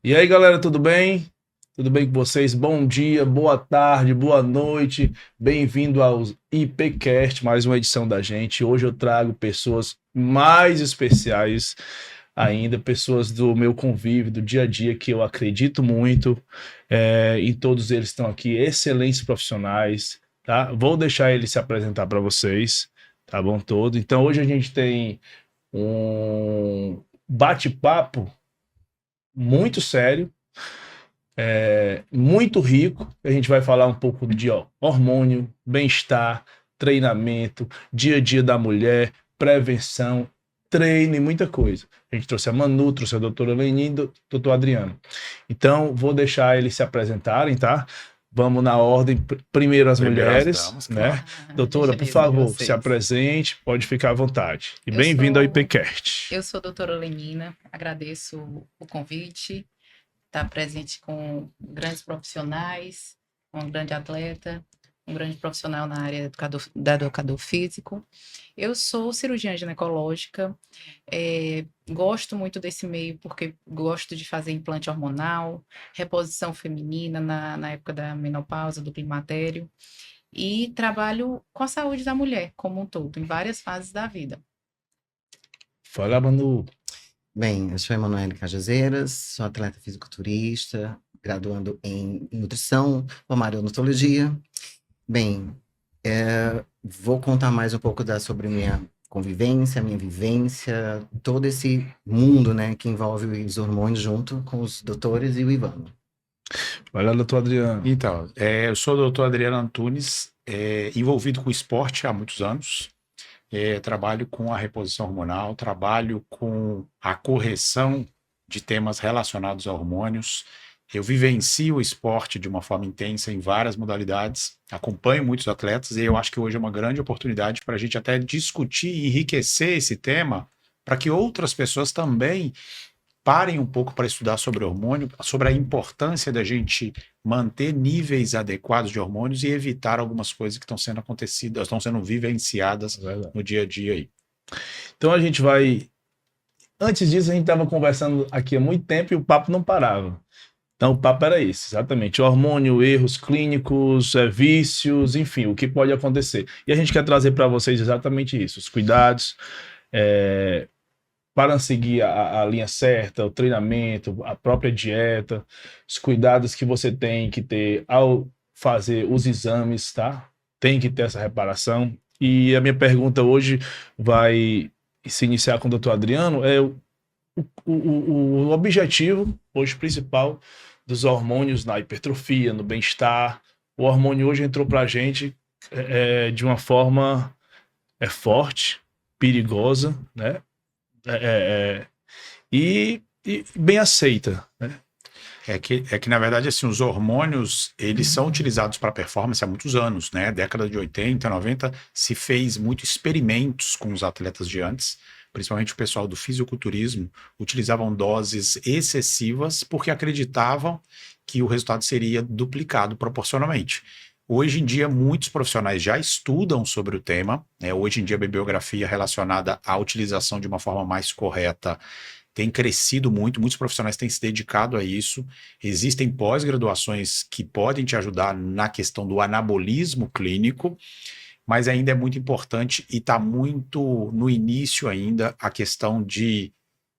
E aí, galera, tudo bem? Tudo bem com vocês? Bom dia, boa tarde, boa noite. Bem-vindo ao IPcast, mais uma edição da gente. Hoje eu trago pessoas mais especiais ainda, pessoas do meu convívio, do dia a dia, que eu acredito muito. E todos eles estão aqui, excelentes profissionais, tá? Vou deixar eles se apresentar para vocês, tá bom? Todo. Então, hoje a gente tem um bate-papo muito sério, muito rico. A gente vai falar um pouco de hormônio, bem-estar, treinamento, dia a dia da mulher, prevenção, treino e muita coisa. A gente trouxe a Manu, trouxe a doutora Lenin e o doutor Adriano. Então, vou deixar eles se apresentarem, tá? Vamos na ordem, primeiro as Primeiro as mulheres, damas, né? claro. Doutora, por Gentileza de favor, se vocês. apresente, pode ficar à vontade. E Eu bem-vindo ao sou, IPcast. eu sou a doutora Lenina, agradeço o convite, estar presente com grandes profissionais, um grande atleta, um grande profissional na área da educador físico. Eu sou cirurgiã ginecológica, gosto muito desse meio porque gosto de fazer implante hormonal, reposição feminina na época da menopausa, do climatério, e trabalho com a saúde da mulher como um todo, em várias fases da vida. Fala, Manu. Bem, eu sou Emanuele Cajazeiras, sou atleta fisiculturista, graduando em nutrição, formado em odontologia. Bem, vou contar mais um pouco sobre minha convivência, minha vivência, todo esse mundo, né, que envolve os hormônios junto com os doutores e o Ivano. Vai lá, doutor Adriano. Então, eu sou o doutor Adriano Antunes, envolvido com esporte há muitos anos. Trabalho com a reposição hormonal, trabalho com a correção de temas relacionados a hormônios. Eu vivencio o esporte de uma forma intensa em várias modalidades, acompanho muitos atletas e eu acho que hoje é uma grande oportunidade para a gente até discutir e enriquecer esse tema para que outras pessoas também parem um pouco para estudar sobre hormônio, sobre a importância da gente manter níveis adequados de hormônios e evitar algumas coisas que estão sendo acontecidas, estão sendo vivenciadas no dia a dia aí. Então a gente vai... Antes disso, a gente estava conversando aqui há muito tempo e o papo não parava. Então o papo era esse, exatamente. Hormônio, erros clínicos, vícios, enfim, o que pode acontecer. E a gente quer trazer para vocês exatamente isso, os cuidados, para seguir a linha certa, o treinamento, a própria dieta, os cuidados que você tem que ter ao fazer os exames, tá? Tem que ter essa reparação. E a minha pergunta hoje vai se iniciar com o doutor Adriano, o objetivo hoje principal dos hormônios na hipertrofia, no bem-estar. O hormônio hoje entrou para a gente de uma forma forte, perigosa, né? E bem aceita, né? É que, na verdade, assim, os hormônios, eles são utilizados para performance há muitos anos, né? Década de 80, 90, se fez muitos experimentos com os atletas de antes, principalmente o pessoal do fisiculturismo, utilizavam doses excessivas porque acreditavam que o resultado seria duplicado proporcionalmente. Hoje em dia, muitos profissionais já estudam sobre o tema, né? Hoje em dia, a bibliografia relacionada à utilização de uma forma mais correta tem crescido muito, muitos profissionais têm se dedicado a isso. Existem pós-graduações que podem te ajudar na questão do anabolismo clínico, mas ainda é muito importante e está muito no início ainda a questão de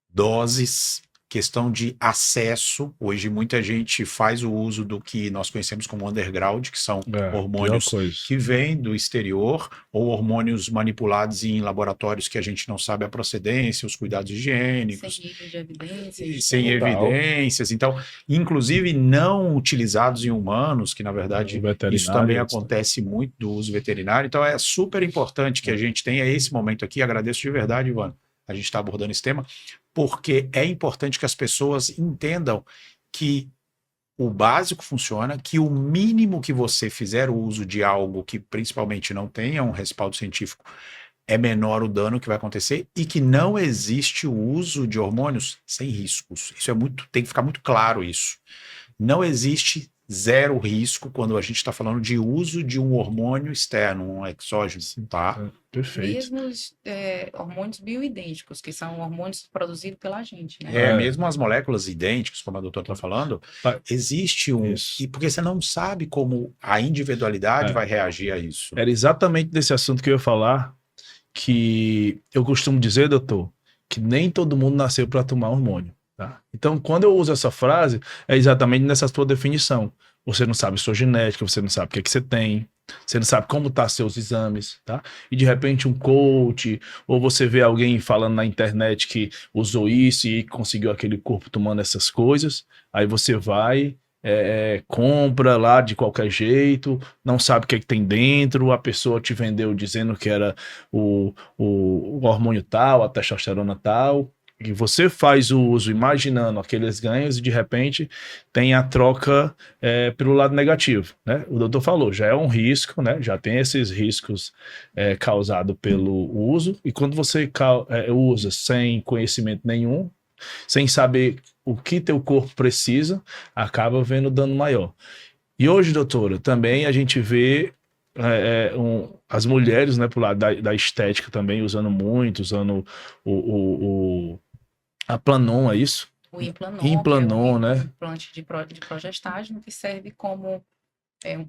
doses, questão de acesso. Hoje muita gente faz o uso do que nós conhecemos como underground, que são hormônios que vêm do exterior, ou hormônios manipulados em laboratórios que a gente não sabe a procedência, os cuidados higiênicos. Sem nível de evidências. Sem evidências. Então, inclusive não utilizados em humanos, que na verdade isso também acontece muito do uso veterinário. Então é super importante que a gente tenha esse momento aqui. Agradeço de verdade, Ivano, a gente está abordando esse tema, porque é importante que as pessoas entendam que o básico funciona, que o mínimo que você fizer o uso de algo que principalmente não tenha um respaldo científico é menor o dano que vai acontecer e que não existe o uso de hormônios sem riscos. Isso tem que ficar muito claro isso. Não existe zero risco quando a gente está falando de uso de um hormônio externo, um exógeno, tá? Perfeito. Mesmo os hormônios bioidênticos, que são hormônios produzidos pela gente, né? É, mesmo as moléculas idênticas, como a doutora está falando, Ah, existe um... isso. E porque você não sabe como a individualidade É. vai reagir a isso. Era exatamente desse assunto que eu ia falar, que eu costumo dizer, doutor, que nem todo mundo nasceu para tomar hormônio, tá? Então, quando eu uso essa frase, é exatamente nessa sua definição. Você não sabe sua genética, você não sabe o que é que você tem, você não sabe como tá seus exames, tá? E de repente um coach, ou você vê alguém falando na internet que usou isso e conseguiu aquele corpo tomando essas coisas, aí você vai, compra lá de qualquer jeito, não sabe o que é que tem dentro, a pessoa te vendeu dizendo que era o hormônio tal, a testosterona tal, e você faz o uso imaginando aqueles ganhos e de repente tem a troca pelo lado negativo, né? O doutor falou, já é um risco, né? Já tem esses riscos causados pelo uso, e quando você usa sem conhecimento nenhum, sem saber o que teu corpo precisa, acaba vendo dano maior. E hoje, doutora, também a gente vê as mulheres, né, pro lado da estética também, usando muito, usando a Planon, é isso? O Implanon, Implanon, que é um né? implante de progestágeno, que serve como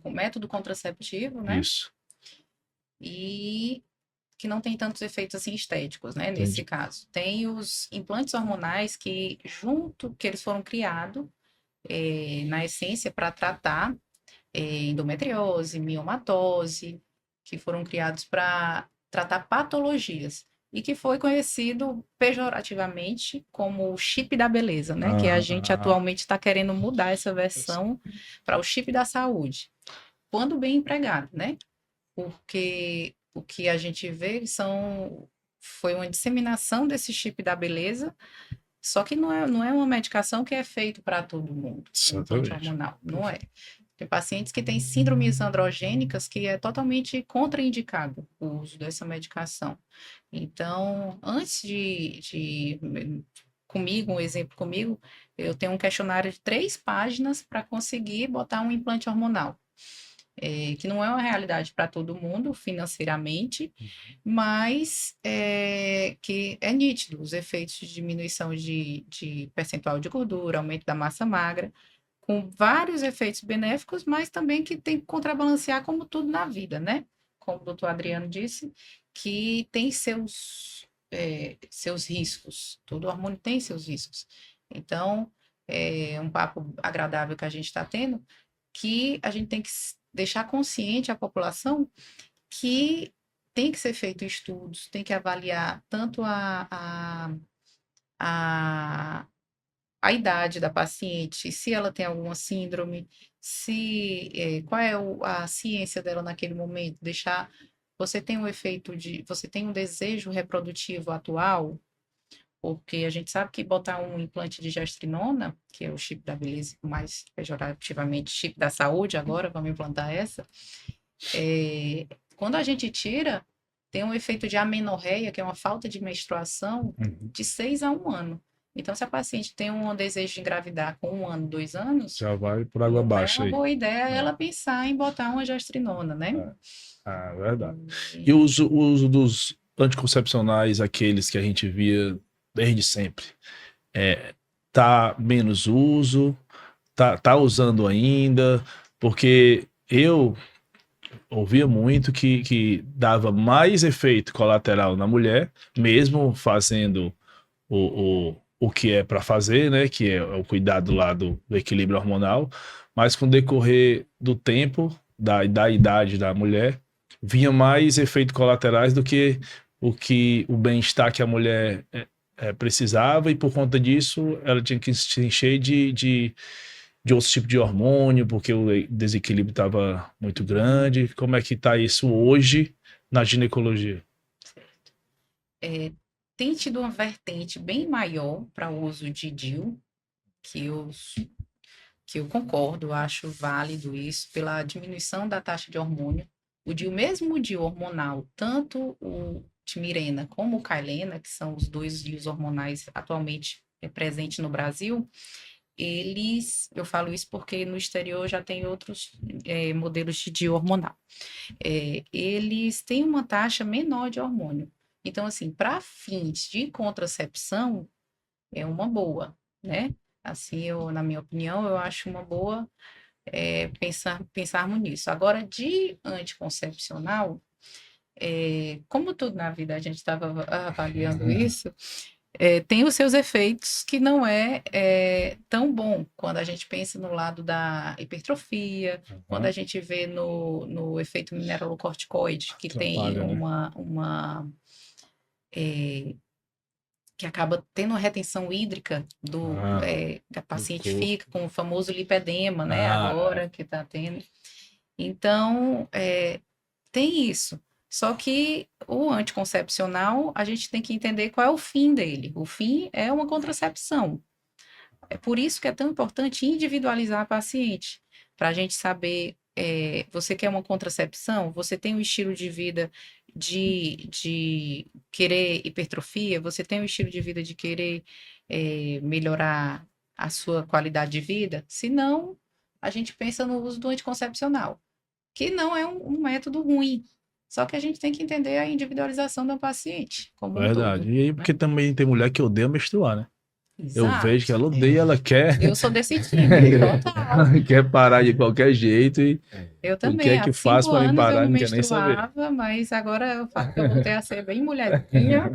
um método contraceptivo, né? Isso. E que não tem tantos efeitos assim estéticos, né? Entendi. Nesse caso. Tem os implantes hormonais que eles foram criados na essência para tratar endometriose, miomatose, que foram criados para tratar patologias e que foi conhecido pejorativamente como o chip da beleza, né? Que a gente atualmente está querendo mudar essa versão para o chip da saúde, quando bem empregado, né? Porque o que a gente vê foi uma disseminação desse chip da beleza, só que não é uma medicação que é feito para todo mundo, um implante hormonal, não é. Tem pacientes que têm síndromes androgênicas que é totalmente contraindicado o uso dessa medicação. Então, antes comigo, um exemplo comigo, eu tenho um questionário de 3 páginas para conseguir botar um implante hormonal. Que não é uma realidade para todo mundo financeiramente, mas que é nítido os efeitos de diminuição de percentual de gordura, aumento da massa magra, com vários efeitos benéficos, mas também que tem que contrabalancear como tudo na vida, né? Como o doutor Adriano disse, que tem seus riscos, todo hormônio tem seus riscos. Então, é um papo agradável que a gente está tendo, que a gente tem que deixar consciente a população que tem que ser feito estudos, tem que avaliar tanto a idade da paciente, se ela tem alguma síndrome, qual é a ciência dela naquele momento, deixar você tem você tem um desejo reprodutivo atual, porque a gente sabe que botar um implante de gestrinona, que é o chip da beleza, mais pejorativamente chip da saúde, agora vamos implantar essa, quando a gente tira, tem um efeito de amenorreia, que é uma falta de menstruação, de 6 a 1 ano. Então, se a paciente tem um desejo de engravidar com 1 ano, 2 anos, já vai por água abaixo aí. É uma boa ideia ela pensar em botar uma gestrinona, né? Verdade. E o uso dos anticoncepcionais, aqueles que a gente via desde sempre, tá menos uso, tá usando ainda, porque eu ouvia muito que dava mais efeito colateral na mulher, mesmo fazendo o que é para fazer, né? Que é o cuidado lá do equilíbrio hormonal, mas com o decorrer do tempo, da idade da mulher, vinha mais efeitos colaterais do que o bem-estar que a mulher precisava, e por conta disso ela tinha que se encher de outros tipos de hormônio, porque o desequilíbrio estava muito grande. Como é que está isso hoje na ginecologia? Tem tido uma vertente bem maior para o uso de DIU, que eu concordo, acho válido isso, pela diminuição da taxa de hormônio. O DIU, mesmo o DIU hormonal, tanto o Timirena como o Cailena, que são os 2 DIUs hormonais atualmente presentes no Brasil, eu falo isso porque no exterior já tem outros modelos de hormonal. Eles têm uma taxa menor de hormônio. Então, assim, para fins de contracepção, é uma boa, né? Assim, na minha opinião, eu acho uma boa pensarmos nisso. Agora, de anticoncepcional, como tudo na vida a gente estava avaliando isso, tem os seus efeitos que não é tão bom quando a gente pensa no lado da hipertrofia, quando a gente vê no efeito mineralocorticoide, que tem Atrapalha, né? que acaba tendo uma retenção hídrica que a paciente corpo. fica com o famoso lipedema, né? Ah, Agora que está tendo. Então, tem isso. Só que o anticoncepcional, a gente tem que entender qual é o fim dele. O fim é uma contracepção. É por isso que é tão importante individualizar a paciente, para a gente saber, você quer uma contracepção? Você tem um estilo de vida de querer hipertrofia? Você tem um estilo de vida de querer melhorar a sua qualidade de vida? Se não, a gente pensa no uso do anticoncepcional, que não é um método ruim. Só que a gente tem que entender a individualização do paciente como um todo, Verdade. E aí, né? porque também tem mulher que odeia menstruar, né? Eu Exato. vejo que ela odeia, ela quer, Eu sou desse time, total. quer parar de qualquer jeito e Eu o que também, é há que faz 5 para me anos eu parar não não quer nem saber. menstruava, mas agora eu falo que eu voltei a ser bem mulherzinha,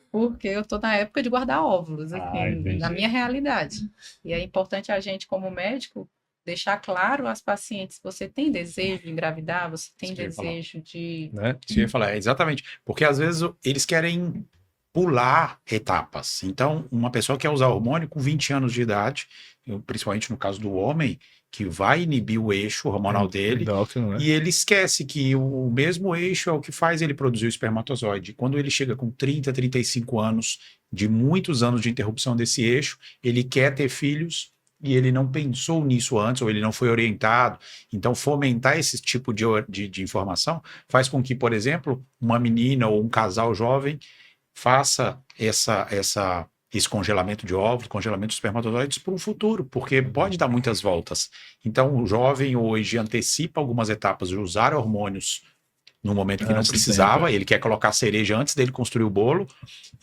porque eu tô na época de guardar óvulos, assim, entendi. na minha realidade. E é importante a gente, como médico, deixar claro às pacientes, você tem desejo de engravidar, você tem Isso que eu ia falar. desejo de... Né? Isso que eu ia falar, exatamente. Porque às vezes eles querem pular etapas. Então, uma pessoa quer usar hormônio com 20 anos de idade, principalmente no caso do homem, que vai inibir o eixo hormonal dele, Endócrino, né? e ele esquece que o mesmo eixo é o que faz ele produzir o espermatozoide. Quando ele chega com 30, 35 anos, de muitos anos de interrupção desse eixo, ele quer ter filhos e ele não pensou nisso antes, ou ele não foi orientado. Então, fomentar esse tipo de informação faz com que, por exemplo, uma menina ou um casal jovem faça esse congelamento de óvulos, congelamento de espermatozoides para o futuro, porque pode dar muitas voltas. Então, o jovem hoje antecipa algumas etapas de usar hormônios no momento que não Antes do precisava, tempo. ele quer colocar cereja antes dele construir o bolo,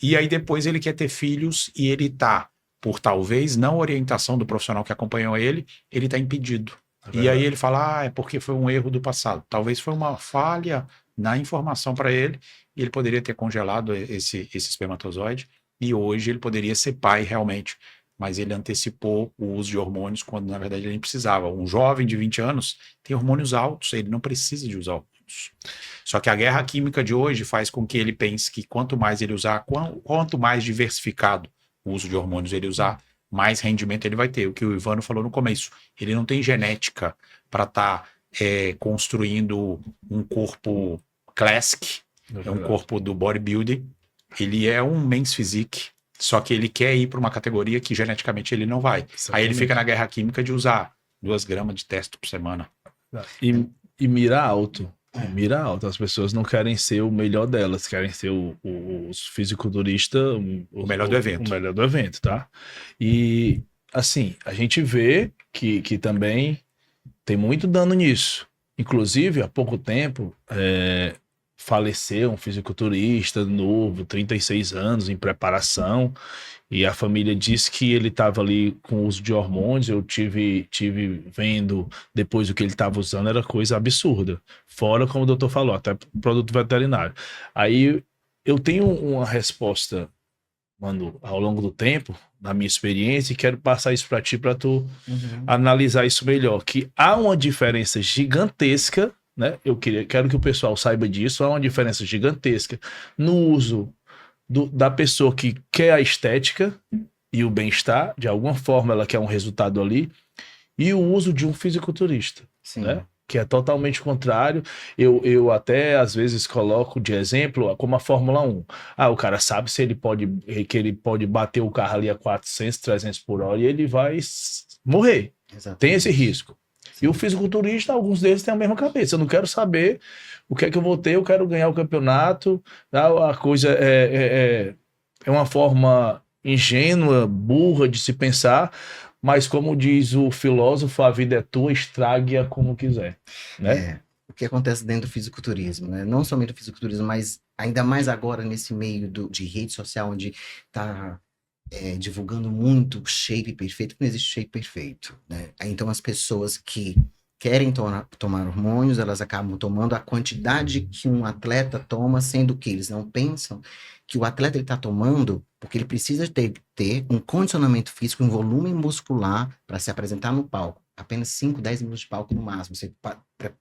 e aí depois ele quer ter filhos e ele está, por talvez não orientação do profissional que acompanhou ele está impedido. E aí ele fala, é porque foi um erro do passado. Talvez foi uma falha na informação para ele, e ele poderia ter congelado esse espermatozoide, e hoje ele poderia ser pai realmente, mas ele antecipou o uso de hormônios quando na verdade ele nem precisava. Um jovem de 20 anos tem hormônios altos, ele não precisa de usar hormônios. Só que a guerra química de hoje faz com que ele pense que quanto mais ele usar, quanto mais diversificado o uso de hormônios ele usar, mais rendimento ele vai ter. O que o Ivano falou no começo, ele não tem genética para estar construindo um corpo classic, é um corpo do bodybuilding, ele é um men's physique, só que ele quer ir para uma categoria que geneticamente ele não vai. Exatamente. Aí ele fica na guerra química de usar 2 gramas de testo por semana. E mira alto. Mira alto. As pessoas não querem ser o melhor delas, querem ser os fisiculturistas, O melhor do evento. O melhor do evento, tá? E, assim, a gente vê que também tem muito dano nisso. Inclusive, há pouco tempo, faleceu um fisiculturista novo, 36 anos, em preparação, e a família disse que ele estava ali com uso de hormônios. Eu tive vendo depois o que ele estava usando, era coisa absurda. Fora, como o doutor falou, até produto veterinário. Aí eu tenho uma resposta, Manu, ao longo do tempo, na minha experiência, e quero passar isso para ti, para tu analisar isso melhor, que há uma diferença gigantesca, né? Quero que o pessoal saiba disso. Há uma diferença gigantesca no uso da pessoa que quer a estética e o bem-estar, de alguma forma ela quer um resultado ali, e o uso de um fisiculturista, né? Que é totalmente contrário. Eu até às vezes coloco de exemplo como a Fórmula 1. O cara sabe que ele pode bater o carro ali a 400, 300 por hora e ele vai morrer. Exatamente. Tem esse risco. E o fisiculturista, alguns deles têm a mesma cabeça. Eu não quero saber o que é que eu vou ter, eu quero ganhar o campeonato. A coisa é uma forma ingênua, burra de se pensar, mas como diz o filósofo, a vida é tua, estrague-a como quiser, né? O que acontece dentro do fisiculturismo, né? Não somente do fisiculturismo, mas ainda mais agora nesse meio de rede social, onde está divulgando muito shape perfeito, não existe shape perfeito, né? Então as pessoas que querem tomar hormônios, elas acabam tomando a quantidade que um atleta toma, sendo que eles não pensam que o atleta está tomando porque ele precisa ter um condicionamento físico, um volume muscular para se apresentar no palco. Apenas 5, 10 minutos de palco no máximo. Você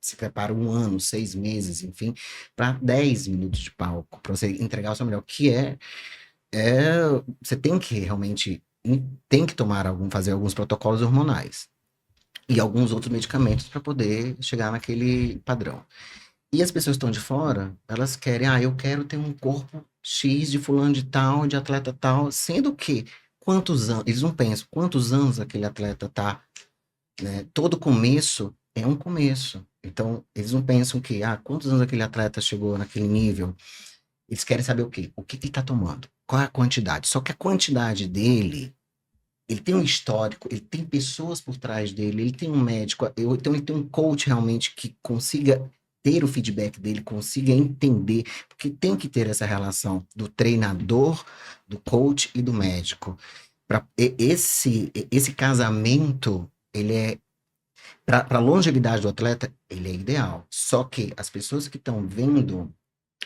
se prepara 1 ano, 6 meses, enfim, para 10 minutos de palco, para você entregar o seu melhor, que você tem que realmente fazer alguns protocolos hormonais e alguns outros medicamentos para poder chegar naquele padrão. E as pessoas que estão de fora, elas querem, eu quero ter um corpo X de fulano de tal, de atleta tal, sendo que quantos anos, eles não pensam quantos anos aquele atleta tá, né? Todo começo é um começo. Então, eles não pensam que, quantos anos aquele atleta chegou naquele nível. Eles querem saber o quê? O que ele está tomando? Qual é a quantidade? Só que a quantidade dele, ele tem um histórico, ele tem pessoas por trás dele, ele tem um médico, então ele tem um coach realmente que consiga ter o feedback dele, consiga entender, porque tem que ter essa relação do treinador, do coach e do médico. Esse casamento, ele é para a longevidade do atleta, ele é ideal. Só que as pessoas que estão vendo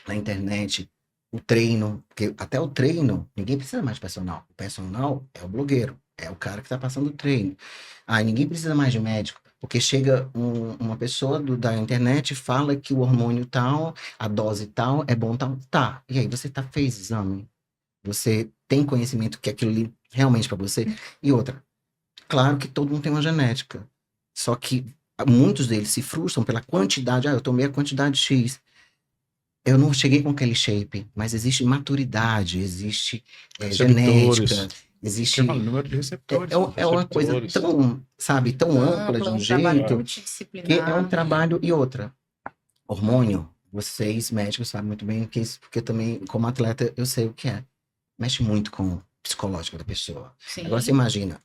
na internet o treino, porque até o treino, ninguém precisa mais de personal. O personal é o blogueiro, é o cara que está passando o treino. Ninguém precisa mais de médico, porque chega uma pessoa da internet e fala que o hormônio tal, a dose tal, é bom tal. Tá, e aí você fez exame? Você tem conhecimento que aquilo ali realmente para você? E outra, claro que todo mundo tem uma genética, só que muitos deles se frustram pela quantidade. Eu tomei a quantidade X. Eu não cheguei com aquele shape, mas existe maturidade, existe genética, existe... número de receptores. É uma coisa tão, sabe, tão ampla de um jeito, que é um trabalho e outra. Hormônio, vocês médicos sabem muito bem que isso, porque também, como atleta, eu sei o que é. Mexe muito com o psicológico da pessoa. Sim. Agora você imagina,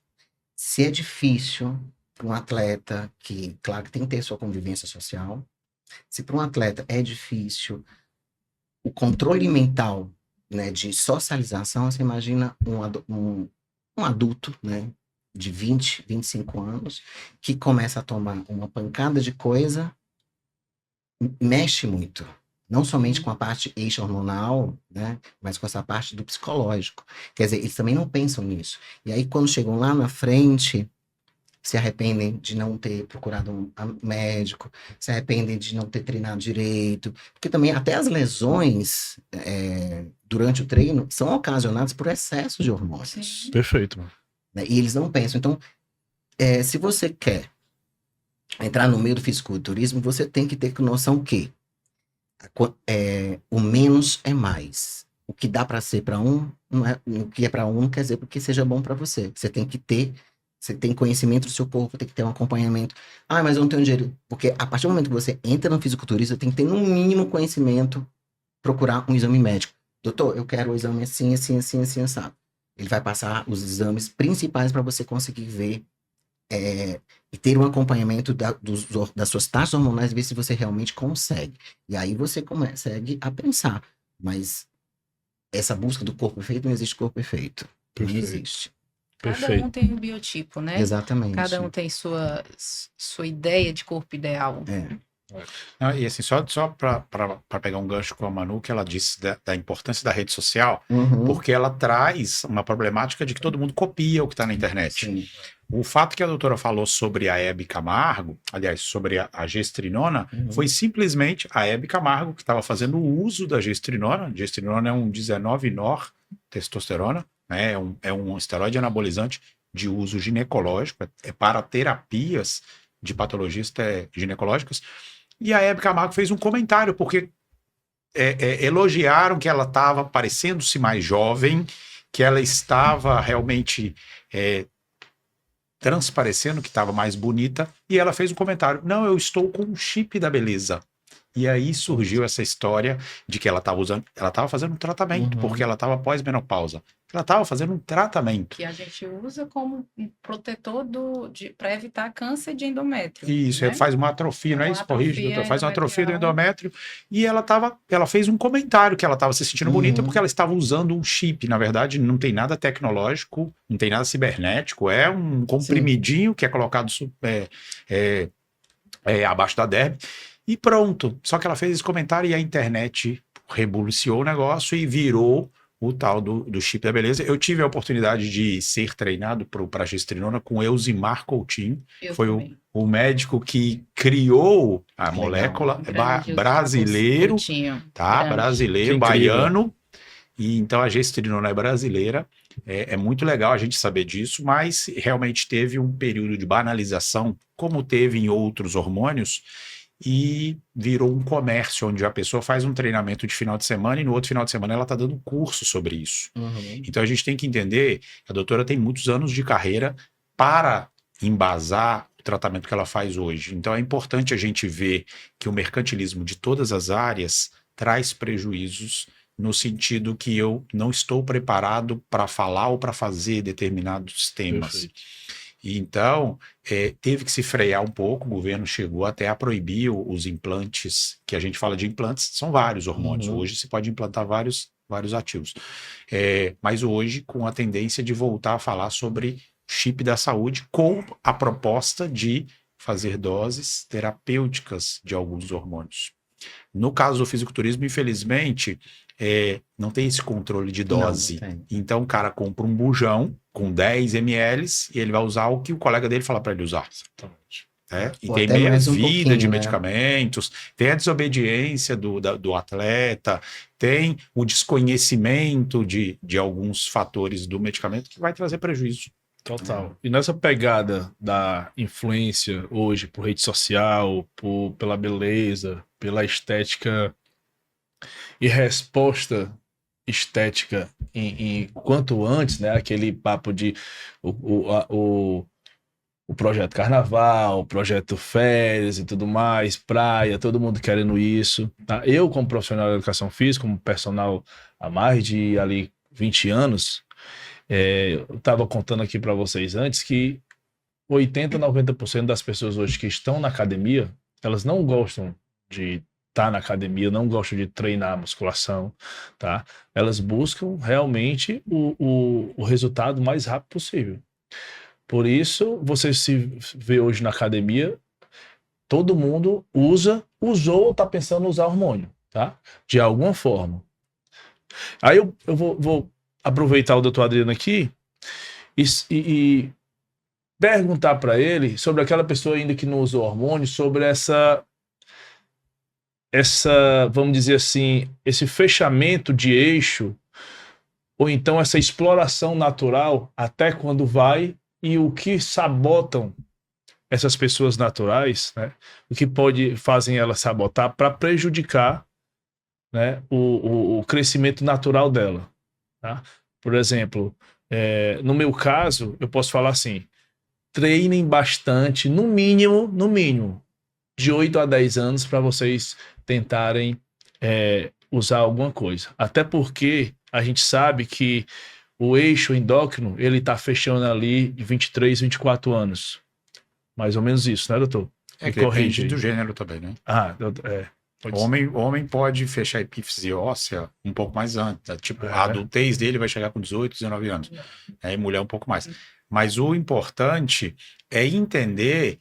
se é difícil para um atleta que, claro, que tem que ter sua convivência social, se para um atleta é difícil o controle mental, né, de socialização, você imagina um adulto, né, de 20, 25 anos, que começa a tomar uma pancada de coisa, mexe muito. Não somente com a parte eixo-hormonal, né, mas com essa parte do psicológico. Quer dizer, eles também não pensam nisso. E aí, quando chegam lá na frente, se arrependem de não ter procurado um médico, se arrependem de não ter treinado direito, porque também até as lesões durante o treino são ocasionadas por excesso de hormônios. Sim. Perfeito, mano. Né? E eles não pensam. Então, se você quer entrar no meio do fisiculturismo, você tem que ter noção que o menos é mais. O que dá para ser para um, o que é para um não quer dizer porque seja bom para você. Você tem conhecimento do seu corpo, tem que ter um acompanhamento. Mas eu não tenho dinheiro. Porque a partir do momento que você entra no fisiculturismo, você tem que ter no mínimo conhecimento, procurar um exame médico. Doutor, eu quero o exame assim, assim, assim, assim, sabe? Ele vai passar os exames principais para você conseguir ver e ter um acompanhamento das suas taxas hormonais e ver se você realmente consegue. E aí você consegue a pensar. Mas essa busca do corpo perfeito, não existe corpo perfeito. Não existe. Cada um tem um biotipo, né? Exatamente. Cada um tem sua ideia de corpo ideal. E assim, só para pegar um gancho com a Manu, que ela disse da importância da rede social, porque ela traz uma problemática de que todo mundo copia o que está na internet. Sim. O fato que a doutora falou sobre a Hebe Camargo, aliás, sobre a gestrinona, foi simplesmente a Hebe Camargo que estava fazendo o uso da gestrinona. Gestrinona é um 19-nor-testosterona, né? É um esteroide anabolizante de uso ginecológico, é para terapias de patologias ginecológicas. E a Hebe Camargo fez um comentário, porque elogiaram que ela estava parecendo-se mais jovem, que ela estava realmente transparecendo, que estava mais bonita, e ela fez um comentário: não, eu estou com o chip da beleza. E aí surgiu essa história de que ela estava fazendo um tratamento, Uhum. porque ela estava pós-menopausa. Ela estava fazendo um tratamento. Que a gente usa como um protetor para evitar câncer de endométrio. Isso, né? faz uma atrofia, não é Uma isso? Corrige, doutor. atrofia Faz uma atrofia do endometrial. endométrio. E ela fez um comentário que ela estava se sentindo bonita Uhum. porque ela estava usando um chip. Na verdade, não tem nada tecnológico, não tem nada cibernético, é um comprimidinho que é colocado abaixo da derme e pronto. Só que ela fez esse comentário e a internet revolucionou o negócio e virou o tal do chip da beleza. Eu tive a oportunidade de ser treinado para gestrinona com Elzimar Coutinho, Eu foi também. o médico que criou a Que legal. molécula, Grande brasileiro, Coutinho. tá? Grande. Brasileiro, Que incrível. baiano. E então a gestrinona é brasileira. É muito legal a gente saber disso, mas realmente teve um período de banalização, como teve em outros hormônios, e virou um comércio onde a pessoa faz um treinamento de final de semana e no outro final de semana ela está dando curso sobre isso. Uhum. Então a gente tem que entender, a doutora tem muitos anos de carreira para embasar o tratamento que ela faz hoje. Então é importante a gente ver que o mercantilismo de todas as áreas traz prejuízos no sentido que eu não estou preparado para falar ou para fazer determinados temas. Perfeito. E então, teve que se frear um pouco, o governo chegou até a proibir os implantes, que a gente fala de implantes, são vários hormônios. Uhum. Hoje se pode implantar vários ativos. Mas hoje, com a tendência de voltar a falar sobre chip da saúde, com a proposta de fazer doses terapêuticas de alguns hormônios. No caso do fisiculturismo, infelizmente, não tem esse controle de dose. Não tem. Então o cara compra um bujão com 10 ml e ele vai usar o que o colega dele fala para ele usar. Exatamente. E Ou tem até meia mais um vida pouquinho, de né? medicamentos, tem a desobediência do atleta, tem o desconhecimento de alguns fatores do medicamento que vai trazer prejuízo. Total. E nessa pegada da influência hoje por rede social, pela beleza, pela estética e resposta estética em quanto antes, né? Aquele papo de o projeto Carnaval, o projeto Férias e tudo mais, praia, todo mundo querendo isso. Tá? Eu, como profissional de educação física, como personal há mais de ali 20 anos, eu estava contando aqui para vocês antes que 80, 90% das pessoas hoje que estão na academia, elas não gostam de estar na academia, não gostam de treinar musculação, tá? Elas buscam realmente o resultado mais rápido possível. Por isso, você se vê hoje na academia, todo mundo usou ou está pensando em usar hormônio, tá? De alguma forma. Aí eu vou aproveitar o doutor Adriano aqui e perguntar para ele sobre aquela pessoa ainda que não usou hormônio, sobre essa, vamos dizer assim, esse fechamento de eixo, ou então essa exploração natural até quando vai, e o que sabotam essas pessoas naturais, né? O que fazem elas sabotar para prejudicar, né, o crescimento natural dela. Tá? Por exemplo, no meu caso, eu posso falar assim, treinem bastante, no mínimo, de 8 a 10 anos para vocês tentarem usar alguma coisa. Até porque a gente sabe que o eixo endócrino, ele está fechando ali de 23, 24 anos. Mais ou menos isso, né, doutor? Me corrige Depende aí. do gênero também, né? Pode ser. Homem pode fechar a epífise óssea um pouco mais antes. Tipo, a adultez dele vai chegar com 18, 19 anos. E mulher um pouco mais. Mas o importante é entender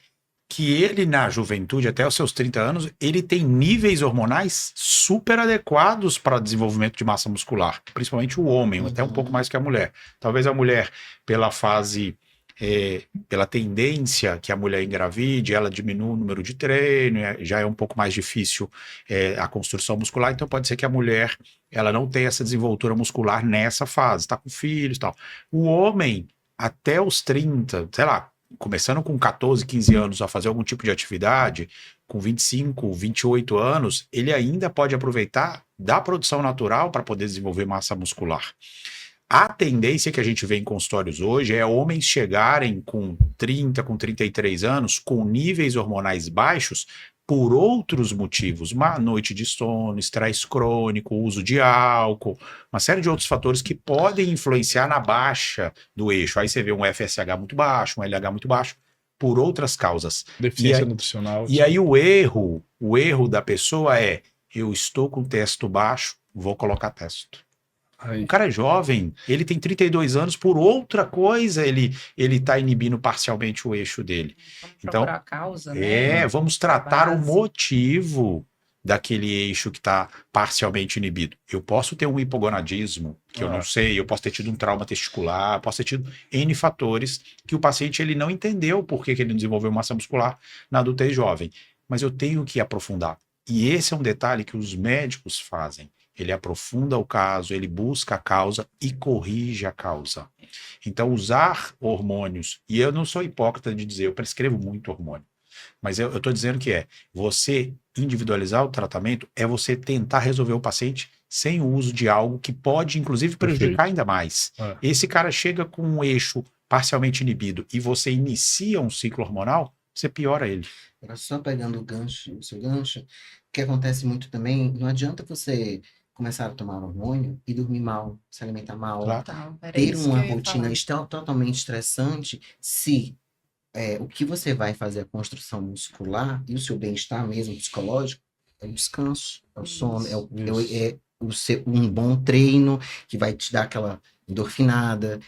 que ele, na juventude, até os seus 30 anos, ele tem níveis hormonais super adequados para o desenvolvimento de massa muscular. Principalmente o homem, até um pouco mais que a mulher. Talvez a mulher, pela fase... pela tendência que a mulher engravide, ela diminui o número de treino, já é um pouco mais difícil a construção muscular, então pode ser que a mulher ela não tenha essa desenvoltura muscular nessa fase, está com filhos e tal. O homem, até os 30, sei lá, começando com 14, 15 anos a fazer algum tipo de atividade, com 25, 28 anos, ele ainda pode aproveitar da produção natural para poder desenvolver massa muscular. A tendência que a gente vê em consultórios hoje é homens chegarem com 30, com 33 anos, com níveis hormonais baixos, por outros motivos, má noite de sono, estresse crônico, uso de álcool, uma série de outros fatores que podem influenciar na baixa do eixo. Aí você vê um FSH muito baixo, um LH muito baixo, por outras causas. Deficiência E nutricional. E aí o erro da pessoa é, eu estou com testo baixo, vou colocar testo. Aí. O cara é jovem, ele tem 32 anos, por outra coisa ele tá inibindo parcialmente o eixo dele. Vamos Então, procurar a causa, né? vamos tratar o base. motivo daquele eixo que está parcialmente inibido. Eu posso ter um hipogonadismo, que eu não sei, eu posso ter tido um trauma testicular, posso ter tido N fatores que o paciente ele não entendeu por que ele não desenvolveu massa muscular na adultez jovem. Mas eu tenho que aprofundar. E esse é um detalhe que os médicos fazem. Ele aprofunda o caso, ele busca a causa e corrige a causa. Então, usar hormônios, e eu não sou hipócrita de dizer, eu prescrevo muito hormônio, mas eu estou dizendo que você individualizar o tratamento é você tentar resolver o paciente sem o uso de algo que pode, inclusive, prejudicar ainda mais. Esse cara chega com um eixo parcialmente inibido e você inicia um ciclo hormonal, você piora ele. Agora, só pegando o seu gancho, o que acontece muito também, não adianta você começar a tomar hormônio e dormir mal, se alimentar mal, Claro. ter uma rotina totalmente estressante, se o que você vai fazer a construção muscular e o seu bem-estar mesmo psicológico é o descanso, é o sono, um bom treino que vai te dar aquela endorfinada,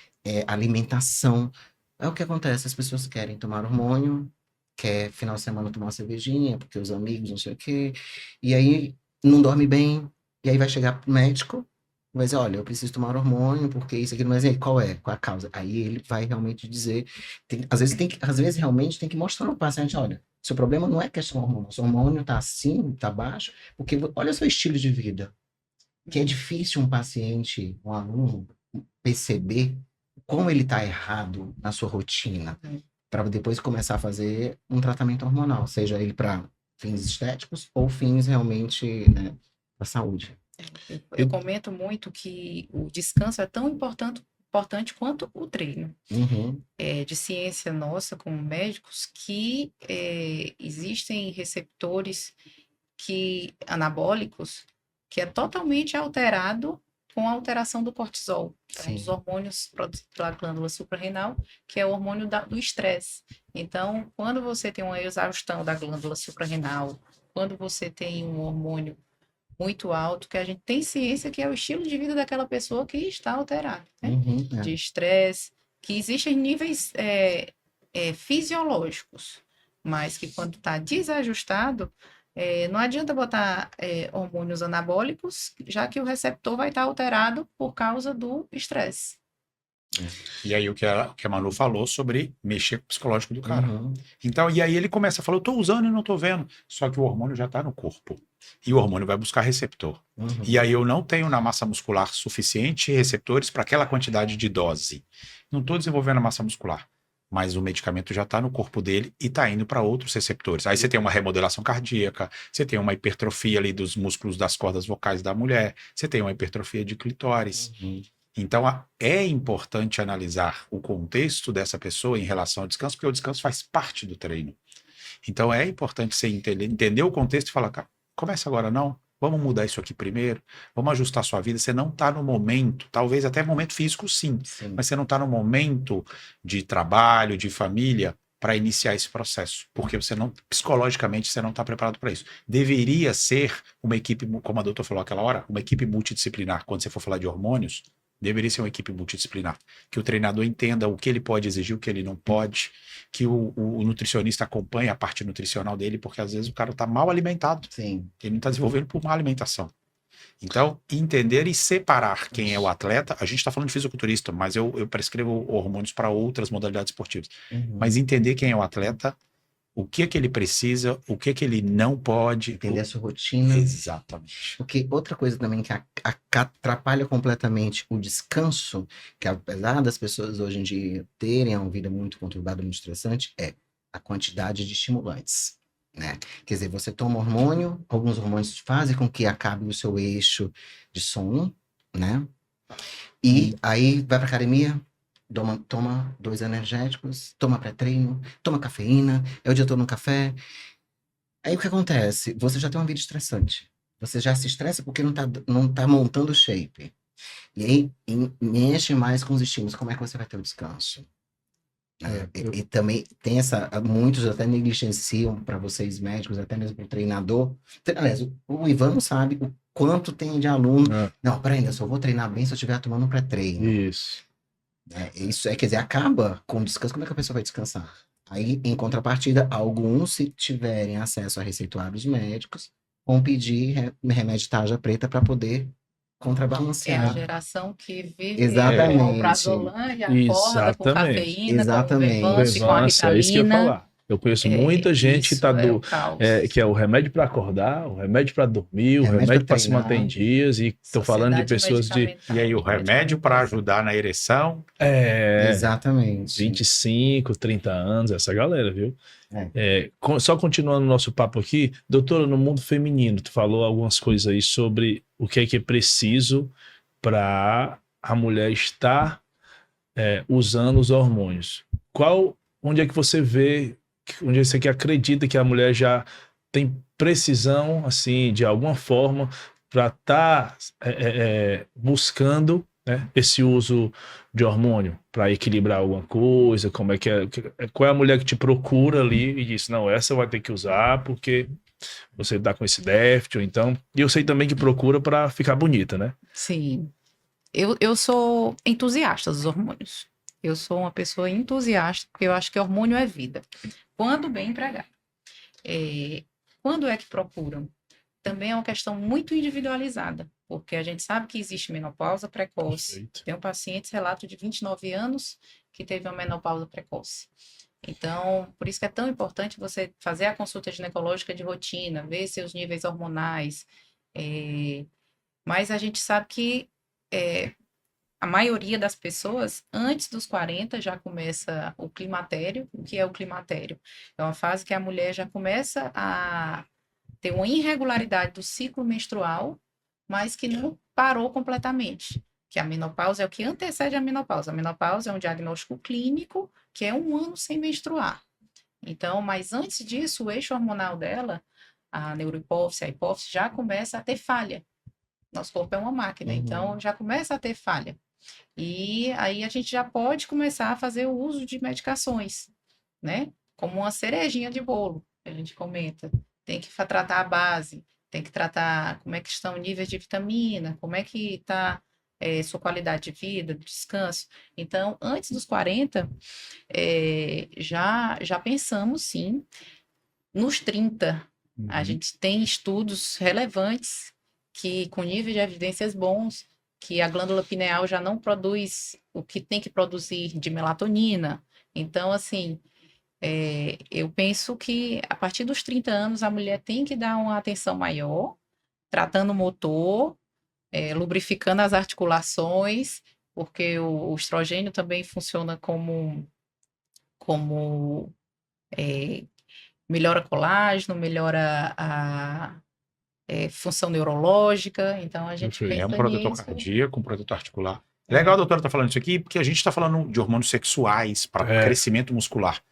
alimentação. É o que acontece, as pessoas querem tomar hormônio, quer final de semana tomar uma cervejinha, porque os amigos, não sei o quê, e aí não dorme bem, e aí vai chegar pro médico, vai dizer, olha, eu preciso tomar hormônio, porque isso aqui, mas aí, qual é a causa? Aí ele vai realmente dizer, às vezes realmente tem que mostrar ao paciente, olha, seu problema não é questão hormônio, seu hormônio tá assim, tá baixo, porque olha o seu estilo de vida, que é difícil um paciente, um aluno, perceber como ele tá errado na sua rotina, para depois começar a fazer um tratamento hormonal, seja ele para fins estéticos ou fins realmente, né, para saúde. Eu comento muito que o descanso é tão importante quanto o treino. É de ciência nossa, como médicos, que existem receptores anabólicos que é totalmente alterado com a alteração do cortisol, que é um dos hormônios produzidos pela glândula suprarrenal, que é o hormônio do estresse. Então, quando você tem uma exaustão da glândula suprarrenal, quando você tem um hormônio muito alto, que a gente tem ciência que é o estilo de vida daquela pessoa que está alterado, né? De estresse, que existem níveis fisiológicos, mas que quando está desajustado, não adianta botar hormônios anabólicos, já que o receptor vai estar alterado por causa do estresse. E aí o que a Manu falou sobre mexer com o psicológico do cara. Então, e aí ele começa a falar, eu tô usando e não tô vendo. Só que o hormônio já tá no corpo. E o hormônio vai buscar receptor. E aí eu não tenho na massa muscular suficiente receptores para aquela quantidade de dose. Não estou desenvolvendo a massa muscular. Mas o medicamento já está no corpo dele e está indo para outros receptores. Aí você tem uma remodelação cardíaca, você tem uma hipertrofia ali dos músculos das cordas vocais da mulher, você tem uma hipertrofia de clitóris. Então, é importante analisar o contexto dessa pessoa em relação ao descanso, porque o descanso faz parte do treino. Então, é importante você entender o contexto e falar, cara, começa agora não, vamos mudar isso aqui primeiro, vamos ajustar a sua vida. Você não está no momento, talvez até momento físico sim, mas você não está no momento de trabalho, de família, para iniciar esse processo, porque psicologicamente, você não está preparado para isso. Deveria ser uma equipe, como a doutora falou aquela hora, uma equipe multidisciplinar. Quando você for falar de hormônios, deveria ser uma equipe multidisciplinar, que o treinador entenda o que ele pode exigir, o que ele não pode, que o nutricionista acompanhe a parte nutricional dele, porque às vezes o cara está mal alimentado. Ele não está desenvolvendo por má alimentação. Então, entender e separar quem é o atleta. A gente está falando de fisiculturista, mas eu prescrevo hormônios para outras modalidades esportivas. Mas entender quem é o atleta, o que é que ele precisa, o que é que ele não pode. Entender a sua rotina. Exatamente. Porque outra coisa também que atrapalha completamente o descanso, que apesar das pessoas hoje em dia terem uma vida muito conturbada, muito estressante, é a quantidade de estimulantes, né? Quer dizer, você toma hormônio, alguns hormônios fazem com que acabe o seu eixo de sono, né? E aí vai pra academia, toma 2 energéticos, toma pré-treino, toma cafeína, é o dia todo no café. Aí o que acontece? Você já tem uma vida estressante. Você já se estressa porque não tá montando o shape. E aí mexe mais com os estímulos. Como é que você vai ter o descanso? E também tem muitos até negligenciam para vocês médicos, até mesmo para o treinador. Aliás, o Ivan não sabe o quanto tem de aluno. Não, peraí, ainda só vou treinar bem se eu estiver tomando um pré-treino. Isso. Isso quer dizer, acaba com o descanso. Como é que a pessoa vai descansar? Aí, em contrapartida, alguns, se tiverem acesso a receituários médicos, vão pedir remédio tarja preta para poder É a contrabalancear. geração que vive Exatamente. com o prazolam e acorda com Exatamente. cafeína, Exatamente. com Vevance, com a Levância, é isso que eu ia Ritalina. falar. Eu conheço muita gente que Isso tá é o caos. que é o remédio para acordar, o remédio para dormir, o Remédio remédio pra para se treinar. manter em dias. E tô falando de Sociedade pessoas de medicamental. E aí o remédio para ajudar na ereção, Exatamente. 25, 30 anos, essa galera, viu? É. Só continuando o nosso papo aqui, doutora, no mundo feminino, tu falou algumas coisas aí sobre o que é preciso para a mulher estar usando os hormônios. Onde é que você vê, onde é que você acredita que a mulher já tem precisão, assim, de alguma forma, para estar buscando, né, esse uso de hormônio para equilibrar alguma coisa? Como é que qual é a mulher que te procura ali e diz, não, essa vai ter que usar porque você tá com esse déficit, ou então... E eu sei também que procura para ficar bonita, né? Sim. Eu sou entusiasta dos hormônios. Eu sou uma pessoa entusiasta, porque eu acho que hormônio é vida. Quando bem empregado. Quando é que procuram? Também é uma questão muito individualizada, porque a gente sabe que existe menopausa precoce. Perfeito. Tem um paciente, relato de 29 anos, que teve uma menopausa precoce. Então, por isso que é tão importante você fazer a consulta ginecológica de rotina, ver seus níveis hormonais. Mas a gente sabe que a maioria das pessoas, antes dos 40, já começa o climatério. O que é o climatério? É uma fase que a mulher já começa a ter uma irregularidade do ciclo menstrual, mas que não parou completamente. Que a menopausa é o que antecede a menopausa. A menopausa é um diagnóstico clínico, que é 1 ano sem menstruar. Então, mas antes disso, o eixo hormonal dela, a neurohipófise, a hipófise, já começa a ter falha. Nosso corpo é uma máquina, então já começa a ter falha. E aí a gente já pode começar a fazer o uso de medicações, né? Como uma cerejinha de bolo, a gente comenta. Tem que tratar a base, tem que tratar como é que estão níveis de vitamina, como é que está sua qualidade de vida, descanso. Então, antes dos 40, já pensamos, sim. Nos 30, a gente tem estudos relevantes que, com níveis de evidências bons, que a glândula pineal já não produz o que tem que produzir de melatonina. Então, assim, eu penso que a partir dos 30 anos a mulher tem que dar uma atenção maior, tratando o motor, lubrificando as articulações, porque o estrogênio também funciona como melhora colágeno, melhora a função neurológica. Então a gente Perfeito. é um pensa protetor nisso. cardíaco, um protetor articular. Legal a doutora estar falando isso aqui, porque a gente está falando de hormônios sexuais para crescimento muscular.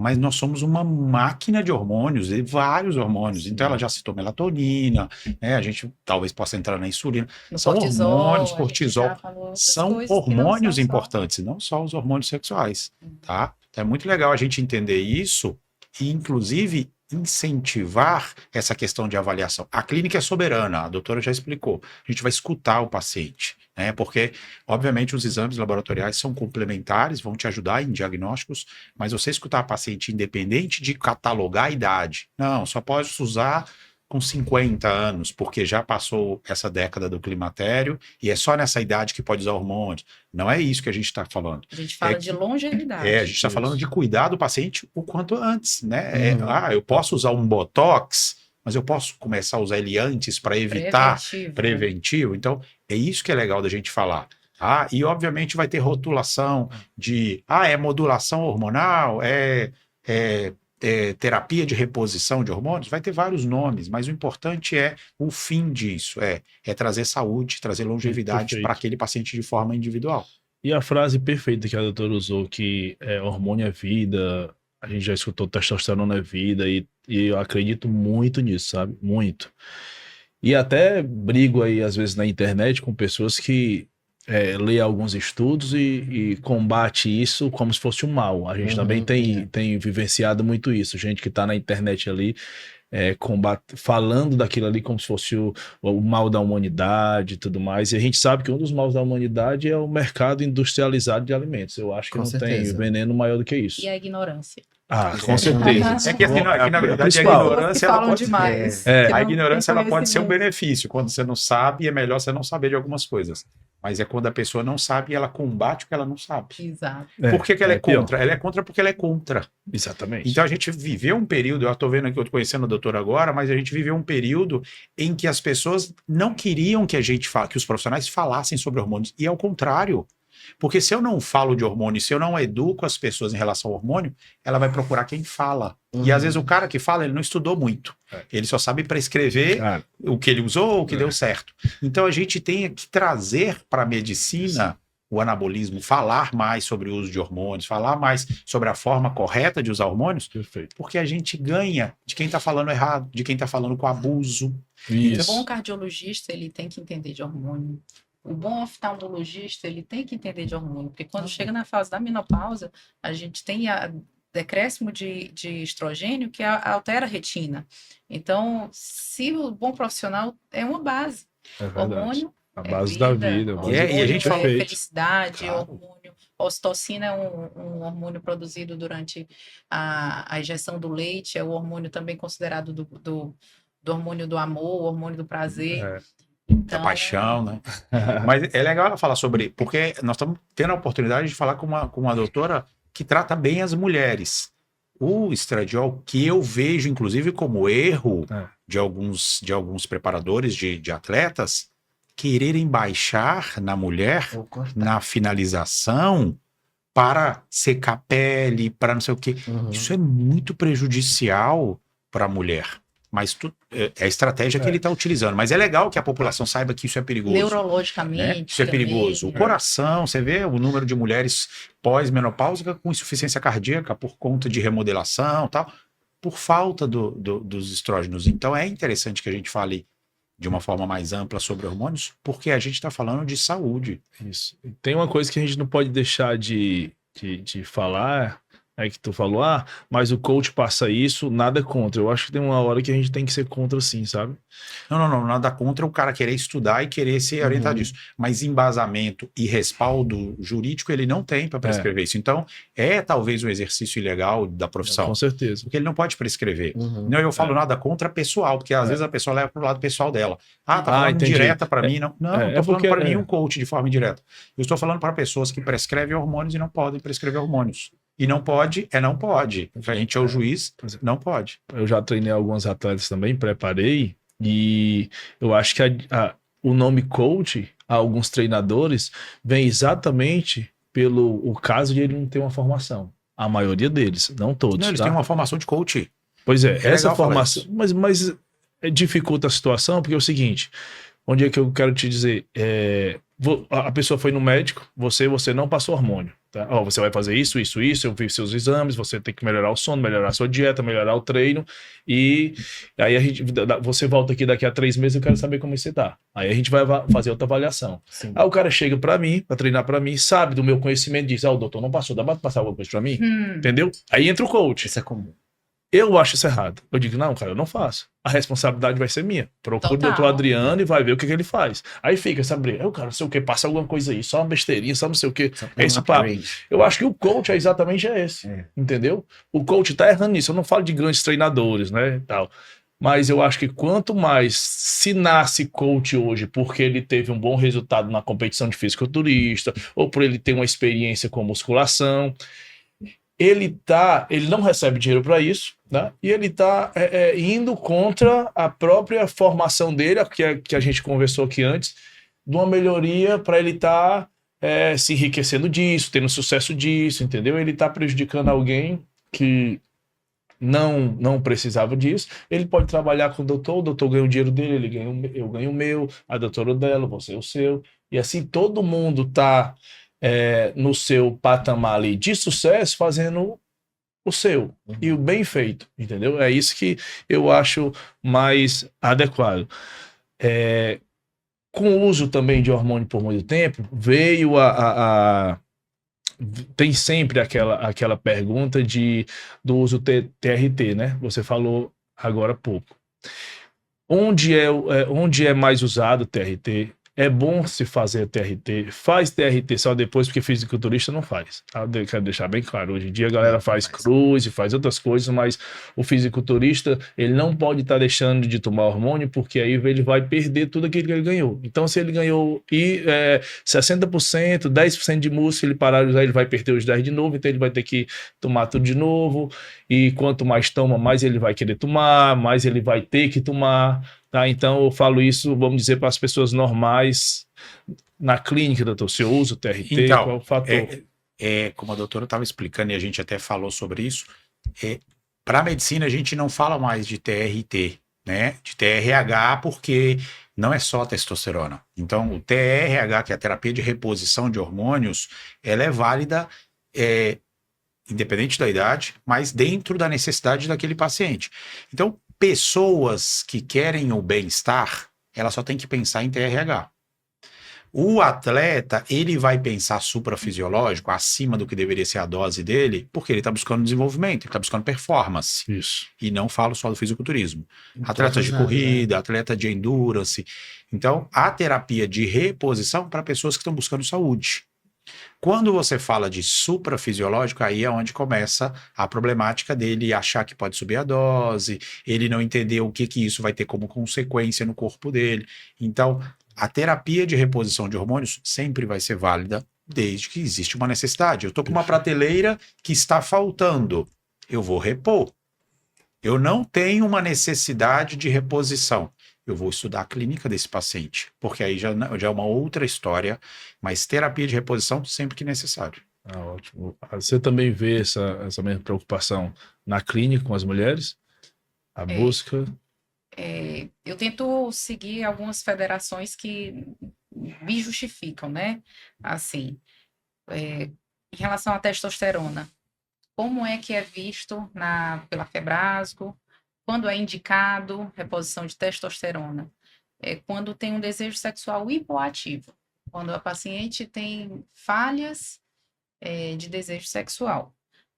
Mas nós somos uma máquina de hormônios, e vários hormônios. Então ela já citou melatonina, né? A gente talvez possa entrar na insulina. São hormônios, cortisol. São hormônios importantes, não só os hormônios sexuais, tá? Então é muito legal a gente entender isso e, inclusive, incentivar essa questão de avaliação. A clínica é soberana, a doutora já explicou. A gente vai escutar o paciente, né? Porque, obviamente, os exames laboratoriais são complementares, vão te ajudar em diagnósticos, mas você escutar a paciente independente de catalogar a idade. Não, só pode usar com 50 anos, porque já passou essa década do climatério e é só nessa idade que pode usar hormônios. Não é isso que a gente está falando. A gente fala de longevidade. A gente está falando de cuidar do paciente o quanto antes, né? Eu posso usar um Botox, mas eu posso começar a usar ele antes para evitar preventivo. Então, é isso que é legal da gente falar. E obviamente vai ter rotulação de é modulação hormonal, terapia de reposição de hormônios, vai ter vários nomes, mas o importante é o fim disso, é trazer saúde, trazer longevidade para aquele paciente de forma individual. E a frase perfeita que a doutora usou, que hormônio é vida, a gente já escutou testosterona é vida, e E eu acredito muito nisso, sabe? Muito. E até brigo aí, às vezes, na internet com pessoas que lê alguns estudos e combate isso como se fosse um mal. A gente também tem vivenciado muito isso. Gente que está na internet ali falando daquilo ali como se fosse o mal da humanidade e tudo mais. E a gente sabe que um dos maus da humanidade é o mercado industrializado de alimentos. Eu acho que Com não certeza. tem veneno maior do que isso. E a ignorância. Ah, com certeza. É que, assim, na verdade, a principal. ignorância, Que ela falam pode demais. É. que A não ignorância tem ela pode ser um conhecimento. benefício. Quando você não sabe, é melhor você não saber de algumas coisas. Mas é quando a pessoa não sabe e ela combate o que ela não sabe. Exato. Por que ela é pior. contra? Ela é contra porque ela é contra. Exatamente. Então a gente viveu um período, eu estou vendo aqui, eu estou conhecendo a doutora agora, mas a gente viveu um período em que as pessoas não queriam que que os profissionais falassem sobre hormônios. E ao contrário. Porque se eu não falo de hormônio, se eu não educo as pessoas em relação ao hormônio, ela vai procurar quem fala. E às vezes o cara que fala, ele não estudou muito. Ele só sabe prescrever Cara, o que ele usou, o que deu certo. Então a gente tem que trazer para a medicina o anabolismo, falar mais sobre o uso de hormônios, falar mais sobre a forma correta de usar hormônios, perfeito. porque a gente ganha de quem está falando errado, de quem está falando com abuso. O Isso. bom cardiologista, ele tem que entender de hormônio. O bom oftalmologista, ele tem que entender de hormônio, porque quando chega na fase da menopausa, a gente tem decréscimo de estrogênio que altera a retina. Então, se o bom profissional é uma base, É verdade. hormônio A é base da vida. hormônio E a gente é fala- felicidade, Claro. hormônio. Ocitocina é um hormônio produzido durante a injeção do leite, é o hormônio também considerado do hormônio do amor, o hormônio do prazer. É. Da Então, paixão, né? Mas é legal ela falar sobre, porque nós estamos tendo a oportunidade de falar com uma doutora que trata bem as mulheres. O estradiol, que eu vejo, inclusive, como erro de alguns preparadores de atletas, quererem baixar na mulher, Ou cortar. na finalização, para secar a pele, para não sei o quê. Isso é muito prejudicial para a mulher. Mas é a estratégia que ele está utilizando. Mas é legal que a população saiba que isso é perigoso. neurologicamente. Né? Isso é perigoso. O também. coração, você vê o número de mulheres pós-menopáusica com insuficiência cardíaca por conta de remodelação e tal, por falta dos estrógenos. Então é interessante que a gente fale de uma forma mais ampla sobre hormônios, porque a gente está falando de saúde. Isso. E tem uma coisa que a gente não pode deixar de falar, que tu falou, mas o coach passa isso, nada contra. Eu acho que tem uma hora que a gente tem que ser contra sim, sabe? Não, nada contra o cara querer estudar e querer se orientar disso. Mas embasamento e respaldo jurídico ele não tem para prescrever isso. Então, é talvez um exercício ilegal da profissão. Com certeza. Porque ele não pode prescrever. Não, eu falo nada contra pessoal, porque às vezes a pessoa leva para o lado pessoal dela. Tá falando entendi. direta para mim. Não, não estou falando para nenhum coach de forma indireta. Eu estou falando para pessoas que prescrevem hormônios e não podem prescrever hormônios. E não pode, não pode. A gente é o juiz, não pode. Eu já treinei alguns atletas também, preparei, e eu acho que o nome coach, a alguns treinadores, vem exatamente pelo caso de ele não ter uma formação. A maioria deles, não todos. Não, eles têm uma formação de coach. Pois é, É essa legal falar formação. Mas dificulta a situação, porque é o seguinte: onde é que eu quero te dizer? A pessoa foi no médico, você não passou hormônio. Tá? Você vai fazer isso, eu vi seus exames, você tem que melhorar o sono, melhorar a sua dieta, melhorar o treino, e aí você volta aqui daqui a 3 meses, eu quero saber como você tá. Aí a gente vai fazer outra avaliação. Sim. Aí o cara chega pra mim, pra treinar pra mim, sabe do meu conhecimento, diz, o doutor não passou, dá pra passar alguma coisa pra mim? Entendeu? Aí entra o coach. Isso é comum. Eu acho isso errado. Eu digo, não, cara, eu não faço. A responsabilidade vai ser minha. Procura o Total. doutor Adriano e vai ver o que ele faz. Aí fica essa briga. Eu, cara, não sei o que, passa alguma coisa aí, só uma besteirinha, só não sei o que. Esse papo. Eu acho que o coach é exatamente esse. Entendeu? O coach tá errando nisso. Eu não falo de grandes treinadores, né, tal. Mas eu acho que quanto mais se nasce coach hoje porque ele teve um bom resultado na competição de fisiculturista, ou por ele ter uma experiência com musculação, ele não recebe dinheiro para isso, né? E ele está indo contra a própria formação dele, que a gente conversou aqui antes, de uma melhoria para ele estar se enriquecendo disso, tendo sucesso disso, entendeu? Ele está prejudicando alguém que não precisava disso. Ele pode trabalhar com o doutor ganha o dinheiro dele, eu ganho o meu, a doutora dela, você o seu, e assim todo mundo está no seu patamar ali de sucesso, fazendo o seu e o bem feito, entendeu? É isso que eu acho mais adequado. Com o uso também de hormônio por muito tempo, veio tem sempre aquela pergunta do uso TRT, né? Você falou agora há pouco. Onde é mais usado o TRT? É bom se fazer TRT. Faz TRT só depois, porque fisiculturista não faz. Tá? Eu quero deixar bem claro. Hoje em dia a galera faz cruz e faz outras coisas, mas o fisiculturista ele não pode estar deixando de tomar hormônio, porque aí ele vai perder tudo aquilo que ele ganhou. Então, se ele ganhou 60%, 10% de músculo, ele parar de usar, ele vai perder os 10% de novo, então ele vai ter que tomar tudo de novo. E quanto mais toma, mais ele vai querer tomar, mais ele vai ter que tomar. Tá? Então, eu falo isso, vamos dizer, para as pessoas normais na clínica, doutor. Se eu uso o TRT, Então, qual é o fator? Como a doutora estava explicando, e a gente até falou sobre isso, para a medicina a gente não fala mais de TRT, né? De TRH, porque não é só testosterona. Então, o TRH, que é a terapia de reposição de hormônios, ela é válida independente da idade, mas dentro da necessidade daquele paciente. Então, pessoas que querem o bem-estar, ela só tem que pensar em TRH. O atleta, ele vai pensar suprafisiológico, acima do que deveria ser a dose dele, porque ele está buscando desenvolvimento, ele está buscando performance. Isso. E não falo só do fisiculturismo. Atleta de corrida, atleta de endurance. Então, a terapia de reposição para pessoas que estão buscando saúde. Quando você fala de suprafisiológico, aí é onde começa a problemática dele achar que pode subir a dose, ele não entender o que isso vai ter como consequência no corpo dele. Então, a terapia de reposição de hormônios sempre vai ser válida desde que existe uma necessidade. Eu estou com uma prateleira que está faltando, eu vou repor. Eu não tenho uma necessidade de reposição. Eu vou estudar a clínica desse paciente, porque aí já é uma outra história, mas terapia de reposição sempre que necessário. Ótimo. Você também vê essa mesma preocupação na clínica com as mulheres? A busca? Eu tento seguir algumas federações que me justificam, né? Assim, em relação à testosterona, como é que é visto pela Febrasgo? Quando é indicado reposição de testosterona? Quando tem um desejo sexual hipoativo, quando a paciente tem falhas de desejo sexual.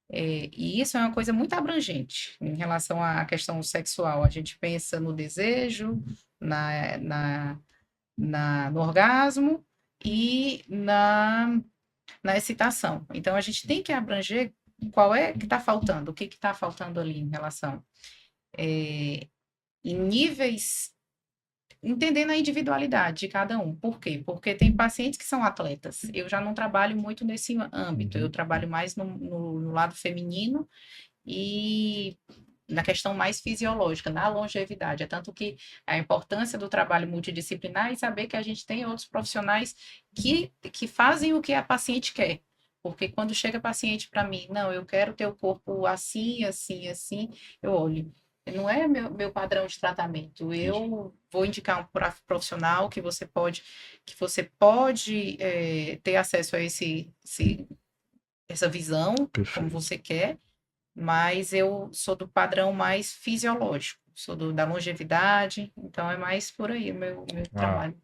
E isso é uma coisa muito abrangente em relação à questão sexual. A gente pensa no desejo, no orgasmo e na excitação. Então, a gente tem que abranger qual é que está faltando, o que está faltando ali em relação. Em níveis, entendendo a individualidade de cada um. Por quê? Porque tem pacientes que são atletas. Eu já não trabalho muito nesse âmbito, eu trabalho mais no lado feminino e na questão mais fisiológica, na longevidade. É tanto que a importância do trabalho multidisciplinar e saber que a gente tem outros profissionais que fazem o que a paciente quer. Porque quando chega paciente para mim, não, eu quero ter o corpo assim, assim, assim, eu olho. Não é meu padrão de tratamento. Eu vou indicar um profissional que você pode ter acesso a essa visão, Perfeito. como você quer, mas eu sou do padrão mais fisiológico, sou da longevidade, então é mais por aí o meu trabalho.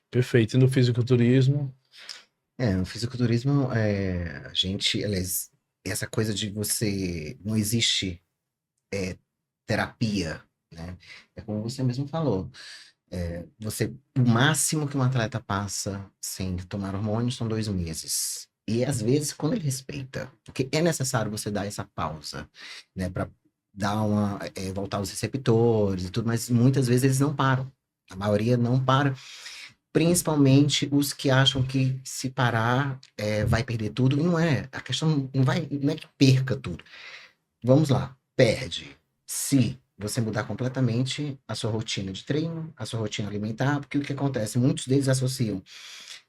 Perfeito. E no fisiculturismo? No fisiculturismo, a gente, aliás, essa coisa de não existe terapia, né? É como você mesmo falou. O máximo que um atleta passa sem tomar hormônios são 2 meses. E às vezes, quando ele respeita, porque é necessário você dar essa pausa, né? Para dar voltar os receptores e tudo, mas muitas vezes eles não param. A maioria não para. Principalmente os que acham que se parar vai perder tudo. E não é. A questão não é que perca tudo. Vamos lá, perde. Se você mudar completamente a sua rotina de treino, a sua rotina alimentar, porque o que acontece? Muitos deles associam,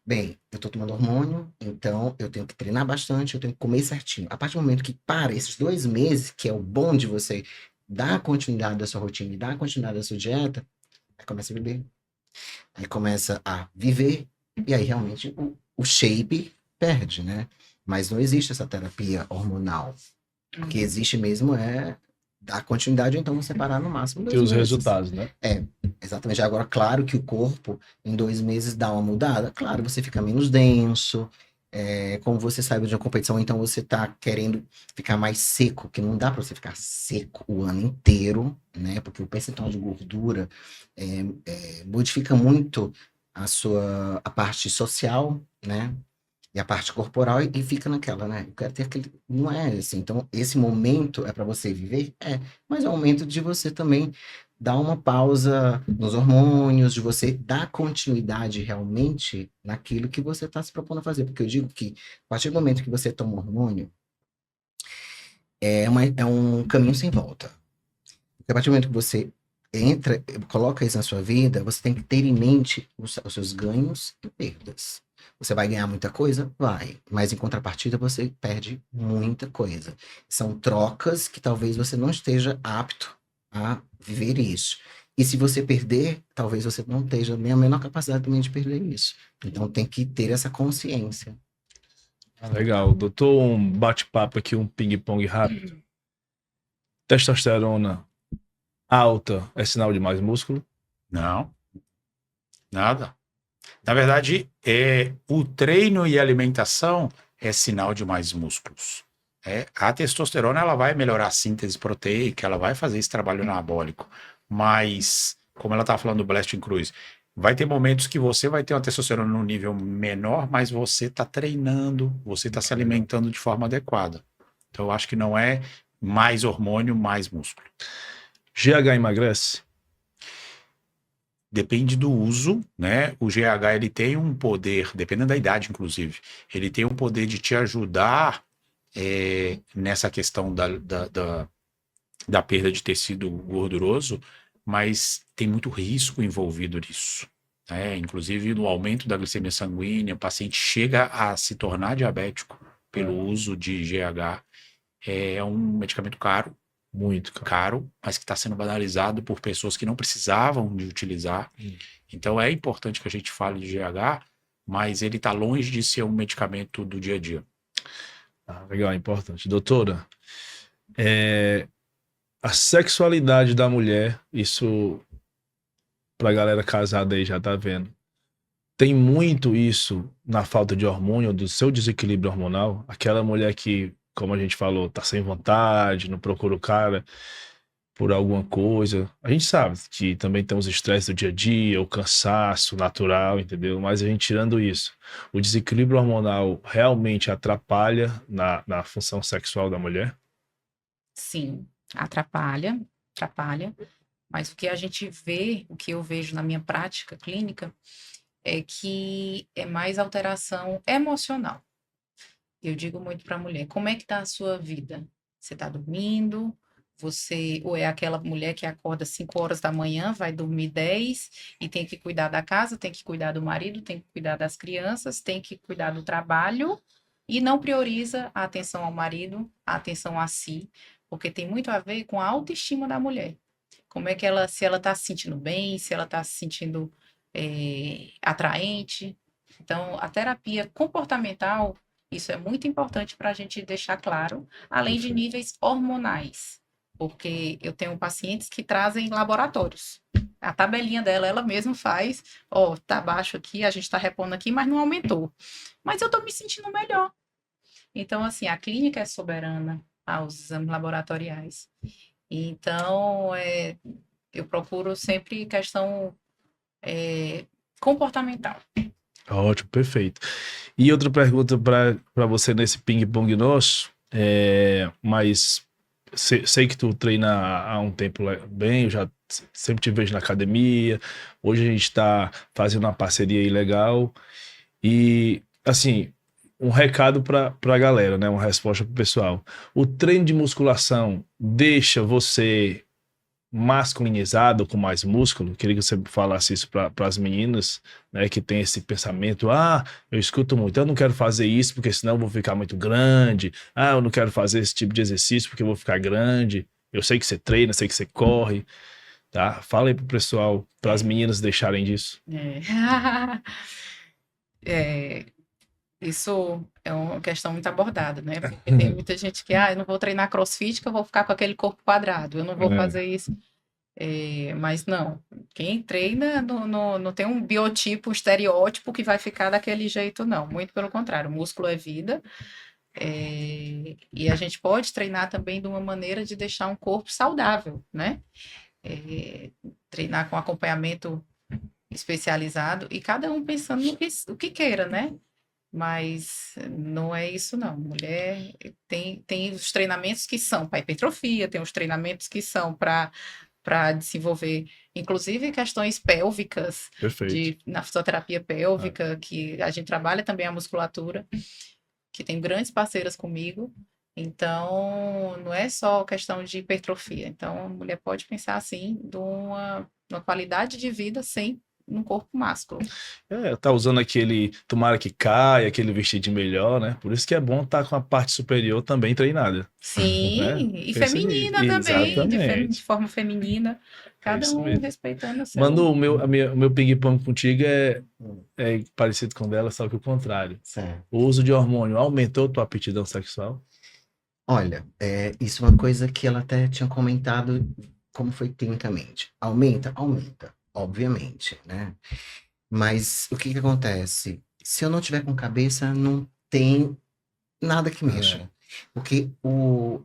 bem, eu tô tomando hormônio, então eu tenho que treinar bastante, eu tenho que comer certinho. A partir do momento que para esses 2 meses, que é o bom de você dar continuidade da sua rotina e dar continuidade da sua dieta, aí começa a beber, aí começa a viver, e aí realmente o shape perde, né? Mas não existe essa terapia hormonal. O que existe mesmo é dar continuidade ou então você parar no máximo Ter 2 os meses. resultados, né? Exatamente. Agora, claro que o corpo, em 2 meses, dá uma mudada. Claro, você fica menos denso. Como você saiu de uma competição, então você tá querendo ficar mais seco, que não dá para você ficar seco o ano inteiro, né? Porque o percentual de gordura modifica muito a parte social, né? E a parte corporal e fica naquela, né? Eu quero ter aquele. Não é assim. Então, esse momento é para você viver? Mas é o momento de você também dar uma pausa nos hormônios, de você dar continuidade realmente naquilo que você está se propondo a fazer. Porque eu digo que, a partir do momento que você toma hormônio, é um caminho sem volta. Porque a partir do momento que você coloca isso na sua vida, você tem que ter em mente os seus ganhos e perdas. Você vai ganhar muita coisa? Vai. Mas em contrapartida, você perde muita coisa. São trocas que talvez você não esteja apto a viver isso. E se você perder, talvez você não esteja nem a menor capacidade também de perder isso. Então tem que ter essa consciência. Legal. Doutor, um bate-papo aqui, um ping-pong rápido. Testosterona alta é sinal de mais músculo? Não, nada. Na verdade, o treino e a alimentação é sinal de mais músculos. A testosterona ela vai melhorar a síntese proteica, ela vai fazer esse trabalho anabólico. Mas, como ela está falando do Blasting Cruise, vai ter momentos que você vai ter uma testosterona num nível menor, mas você está treinando, você está se alimentando de forma adequada. Então, eu acho que não é mais hormônio, mais músculo. GH emagrece? Depende do uso, né? O GH ele tem um poder, dependendo da idade, inclusive, ele tem um poder de te ajudar nessa questão da perda de tecido gorduroso, mas tem muito risco envolvido nisso. Inclusive, no aumento da glicemia sanguínea, o paciente chega a se tornar diabético pelo uso de GH. É um medicamento caro, Muito caro, mas que está sendo banalizado por pessoas que não precisavam de utilizar. Então é importante que a gente fale de GH, mas ele está longe de ser um medicamento do dia a dia. Legal, importante. Doutora, a sexualidade da mulher, isso pra galera casada aí já tá vendo. Tem muito isso na falta de hormônio, do seu desequilíbrio hormonal. Aquela mulher que, como a gente falou, tá sem vontade, não procura o cara por alguma coisa. A gente sabe que também tem os estresses do dia a dia, o cansaço natural, entendeu? Mas a gente tirando isso, o desequilíbrio hormonal realmente atrapalha na função sexual da mulher? Sim, atrapalha, atrapalha. Mas o que a gente vê, o que eu vejo na minha prática clínica, é que é mais alteração emocional. Eu digo muito para a mulher, como é que tá a sua vida? Você está dormindo? Ou é aquela mulher que acorda 5 horas da manhã, vai dormir 10 e tem que cuidar da casa, tem que cuidar do marido, tem que cuidar das crianças, tem que cuidar do trabalho e não prioriza a atenção ao marido, a atenção a si, porque tem muito a ver com a autoestima da mulher. Como é que se ela está se sentindo bem, se ela está se sentindo atraente. Então, a terapia comportamental, isso é muito importante para a gente deixar claro, além de níveis hormonais, porque eu tenho pacientes que trazem laboratórios. A tabelinha dela, ela mesma faz, tá baixo aqui, a gente está repondo aqui, mas não aumentou. Mas eu estou me sentindo melhor. Então, assim, a clínica é soberana aos exames laboratoriais. Então, eu procuro sempre questão comportamental. Ótimo, perfeito. E outra pergunta para você nesse ping-pong nosso, mas sei que tu treina há um tempo bem, eu já sempre te vejo na academia, hoje a gente está fazendo uma parceria aí legal, e assim, um recado para a galera, né? Uma resposta pro pessoal. O treino de musculação deixa você masculinizado, com mais músculo? Queria que você falasse isso para as meninas, né, que tem esse pensamento, eu escuto muito, eu não quero fazer isso porque senão eu vou ficar muito grande, eu não quero fazer esse tipo de exercício porque eu vou ficar grande. Eu sei que você treina, sei que você corre, tá? Fala aí pro pessoal, para as meninas deixarem disso. Isso é uma questão muito abordada, né? Porque tem muita gente que, eu não vou treinar CrossFit, que eu vou ficar com aquele corpo quadrado, eu não vou fazer isso. Mas não, quem treina não tem um biotipo, um estereótipo que vai ficar daquele jeito, não. Muito pelo contrário, o músculo é vida. E a gente pode treinar também de uma maneira de deixar um corpo saudável, né? Treinar com acompanhamento especializado e cada um pensando no que queira, né? Mas não é isso, não. Mulher tem os treinamentos que são para hipertrofia, tem os treinamentos que são para desenvolver, inclusive, questões pélvicas, Perfeito. na fisioterapia pélvica, que a gente trabalha também a musculatura, que tem grandes parceiras comigo. Então, não é só questão de hipertrofia. Então, a mulher pode pensar assim, de uma qualidade de vida sem um corpo másculo. Tá usando aquele tomara que caia, aquele vestido melhor, né? Por isso que é bom estar com a parte superior também treinada. Sim, Né? e Pensa feminina nisso. também, de Exatamente. forma feminina, cada isso um mesmo. respeitando o seu. Manu, o meu ping-pong contigo é parecido com o dela, só que o contrário. Certo. O uso de hormônio aumentou tua aptidão sexual? Olha, isso é uma coisa que ela até tinha comentado como foi clinicamente. Aumenta? Aumenta, obviamente, né? Mas o que que acontece? Se eu não tiver com cabeça, não tem nada que mexa. Porque o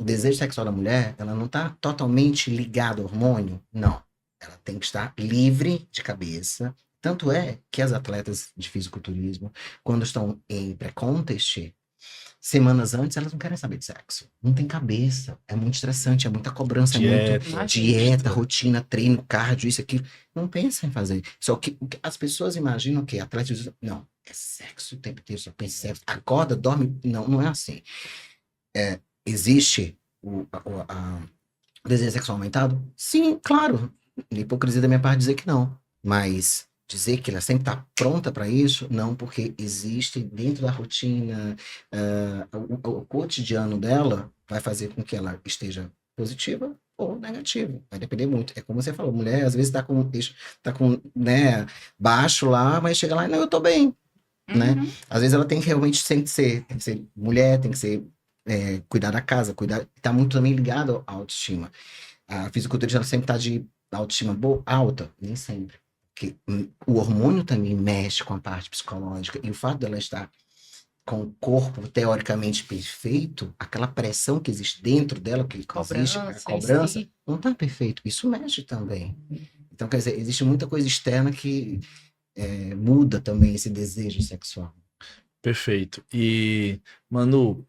desejo sexual da mulher, ela não está totalmente ligada ao hormônio, não. Ela tem que estar livre de cabeça. Tanto é que as atletas de fisiculturismo, quando estão em pré-contest, semanas antes, elas não querem saber de sexo. Não tem cabeça. É muito estressante, é muita cobrança, é muito dieta, rotina, treino, cardio, isso, aquilo. Não pensa em fazer. Só que as pessoas imaginam que atletas dizem, não, é sexo o tempo inteiro, só pensa em sexo. Acorda, dorme. Não, não é assim. Existe o desejo sexual aumentado? Sim, claro. Hipocrisia da minha parte dizer que não. Mas dizer que ela sempre está pronta para isso, não, porque existe dentro da rotina, o cotidiano dela vai fazer com que ela esteja positiva ou negativa. Vai depender muito. É como você falou, mulher às vezes está com né, baixo lá, mas chega lá e não, eu tô bem. Né? Às vezes ela tem que realmente tem que ser mulher, tem que ser cuidar da casa, tá muito também ligado à autoestima. A fisiculturista sempre tá de autoestima boa, alta, nem sempre. Porque o hormônio também mexe com a parte psicológica, e o fato dela estar com o corpo teoricamente perfeito, aquela pressão que existe dentro dela, que existe a cobrança, não tá perfeito. Isso mexe também. Então, quer dizer, existe muita coisa externa que muda também esse desejo sexual. Perfeito. E, Manu,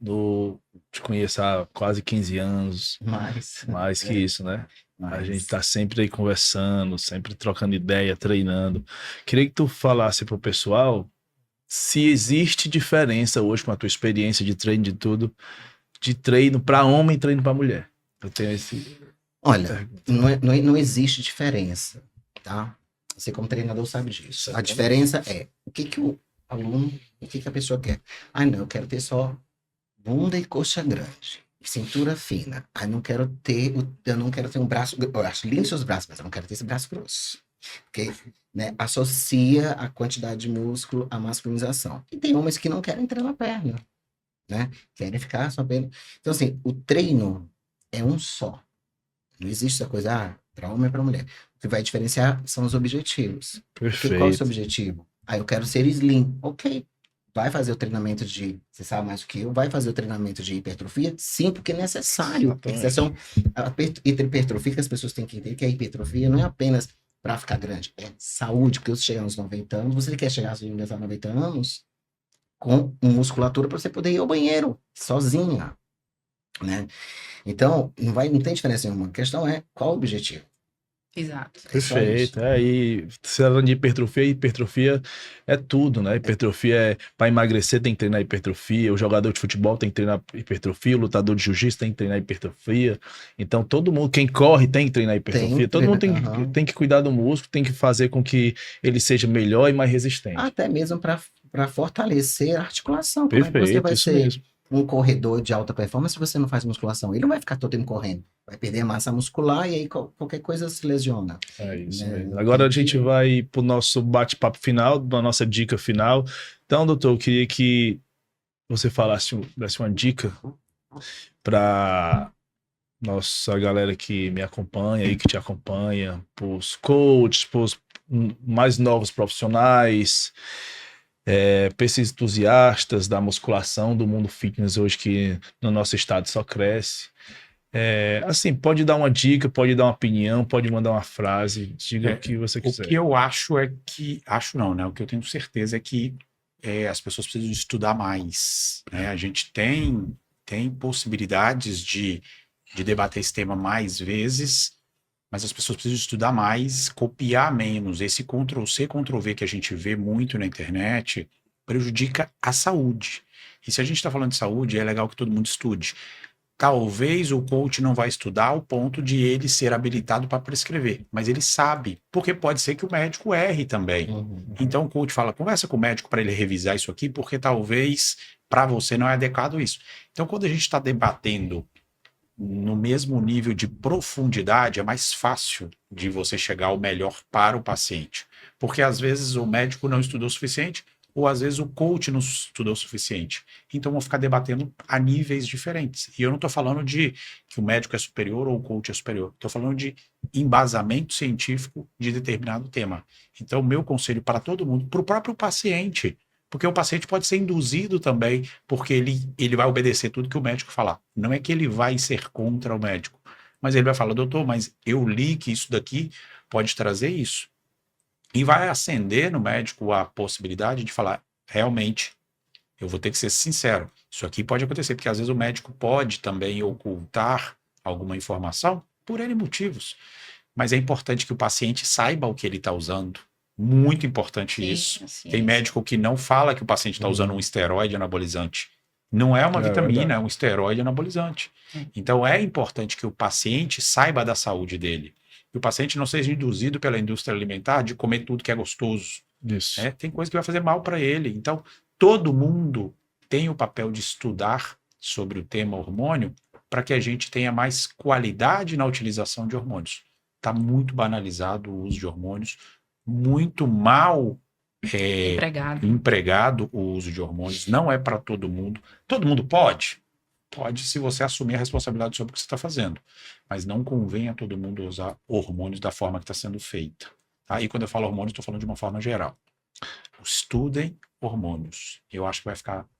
te conheço há quase 15 anos. Mais que isso, né? A gente tá sempre aí conversando, sempre trocando ideia, treinando. Queria que tu falasse pro pessoal se existe diferença hoje com a tua experiência de treino, de tudo, de treino para homem e treino para mulher. Eu tenho esse... Olha, não existe diferença, tá? Você como treinador sabe disso. A diferença é o que o aluno, o que a pessoa quer. Não, eu quero ter só bunda e coxa grande, cintura fina. Eu não quero ter um braço, eu acho lindo seus braços, mas eu não quero ter esse braço grosso. Porque, né, associa a quantidade de músculo à masculinização. E tem homens que não querem treinar a perna, né? Querem ficar só vendo. Então, assim, o treino é um só. Não existe essa coisa, para homem ou para mulher. O que vai diferenciar são os objetivos. Perfeito. Qual é o seu objetivo? Eu quero ser slim. Ok. Vai fazer o treinamento você sabe mais do que eu, vai fazer o treinamento de hipertrofia? Sim, porque é necessário. Hipertrofia que as pessoas têm que entender que a hipertrofia não é apenas para ficar grande, é saúde, porque você chegar nos 90 anos, você quer chegar aos 90 anos com musculatura para você poder ir ao banheiro sozinha, né? Então, não tem diferença nenhuma. A questão é qual o objetivo. Exato. Perfeito. E se falando de hipertrofia é tudo, né? Hipertrofia é para emagrecer, tem que treinar hipertrofia. O jogador de futebol tem que treinar hipertrofia. O lutador de jiu-jitsu tem que treinar hipertrofia. Então, todo mundo, quem corre, tem que treinar hipertrofia. Todo mundo tem que cuidar do músculo, tem que fazer com que ele seja melhor e mais resistente. Até mesmo para fortalecer a articulação. Perfeito, como é que você vai isso ser mesmo. Um corredor de alta performance se você não faz musculação? Ele não vai ficar todo tempo correndo. vai perder massa muscular e aí qualquer coisa se lesiona. É isso Né? mesmo. Agora a Tem gente que- vai para o nosso bate-papo final, da nossa dica final. Então, doutor, eu queria que você falasse, desse uma dica para nossa galera que me acompanha e que te acompanha, para os coaches, para os mais novos profissionais, para esses entusiastas da musculação, do mundo fitness hoje que no nosso estado só cresce. Assim, pode dar uma dica, pode dar uma opinião, pode mandar uma frase, diga o que você O que quiser. eu acho é que, acho não, né? O que eu tenho certeza é que as pessoas precisam estudar mais, né? A gente tem possibilidades de debater esse tema mais vezes, mas as pessoas precisam estudar mais, copiar menos. Esse Ctrl+C, Ctrl+V que a gente vê muito na internet prejudica a saúde. E se a gente está falando de saúde, é legal que todo mundo estude. Talvez o coach não vai estudar ao ponto de ele ser habilitado para prescrever, mas ele sabe, porque pode ser que o médico erre também. Uhum. Então o coach fala, conversa com o médico para ele revisar isso aqui, porque talvez para você não é adequado isso. Então quando a gente está debatendo no mesmo nível de profundidade, é mais fácil de você chegar ao melhor para o paciente. Porque às vezes o médico não estudou o suficiente, ou às vezes o coach não estudou o suficiente. Então vão ficar debatendo a níveis diferentes. E eu não estou falando de que o médico é superior ou o coach é superior. Estou falando de embasamento científico de determinado tema. Então, meu conselho para todo mundo, para o próprio paciente, porque o paciente pode ser induzido também, porque ele vai obedecer tudo que o médico falar. Não é que ele vai ser contra o médico, mas ele vai falar, doutor, mas eu li que isso daqui pode trazer isso. E vai acender no médico a possibilidade de falar, realmente, eu vou ter que ser sincero, isso aqui pode acontecer, porque às vezes o médico pode também ocultar alguma informação por N motivos. Mas é importante que o paciente saiba o que ele está usando. Muito importante Sim, isso. a ciência. Tem médico que não fala que o paciente está usando um esteroide anabolizante. Não é uma vitamina, verdade. é um esteroide anabolizante. Então é importante que o paciente saiba da saúde dele. Que o paciente não seja induzido pela indústria alimentar de comer tudo que é gostoso. Isso. Tem coisa que vai fazer mal para ele. Então, todo mundo tem o papel de estudar sobre o tema hormônio para que a gente tenha mais qualidade na utilização de hormônios. Está muito banalizado o uso de hormônios, muito mal empregado o uso de hormônios, não é para todo mundo. Todo mundo pode? Pode, se você assumir a responsabilidade sobre o que você está fazendo. Mas não convém a todo mundo usar hormônios da forma que está sendo feita. Tá? E quando eu falo hormônios, estou falando de uma forma geral. Estudem hormônios. Eu acho que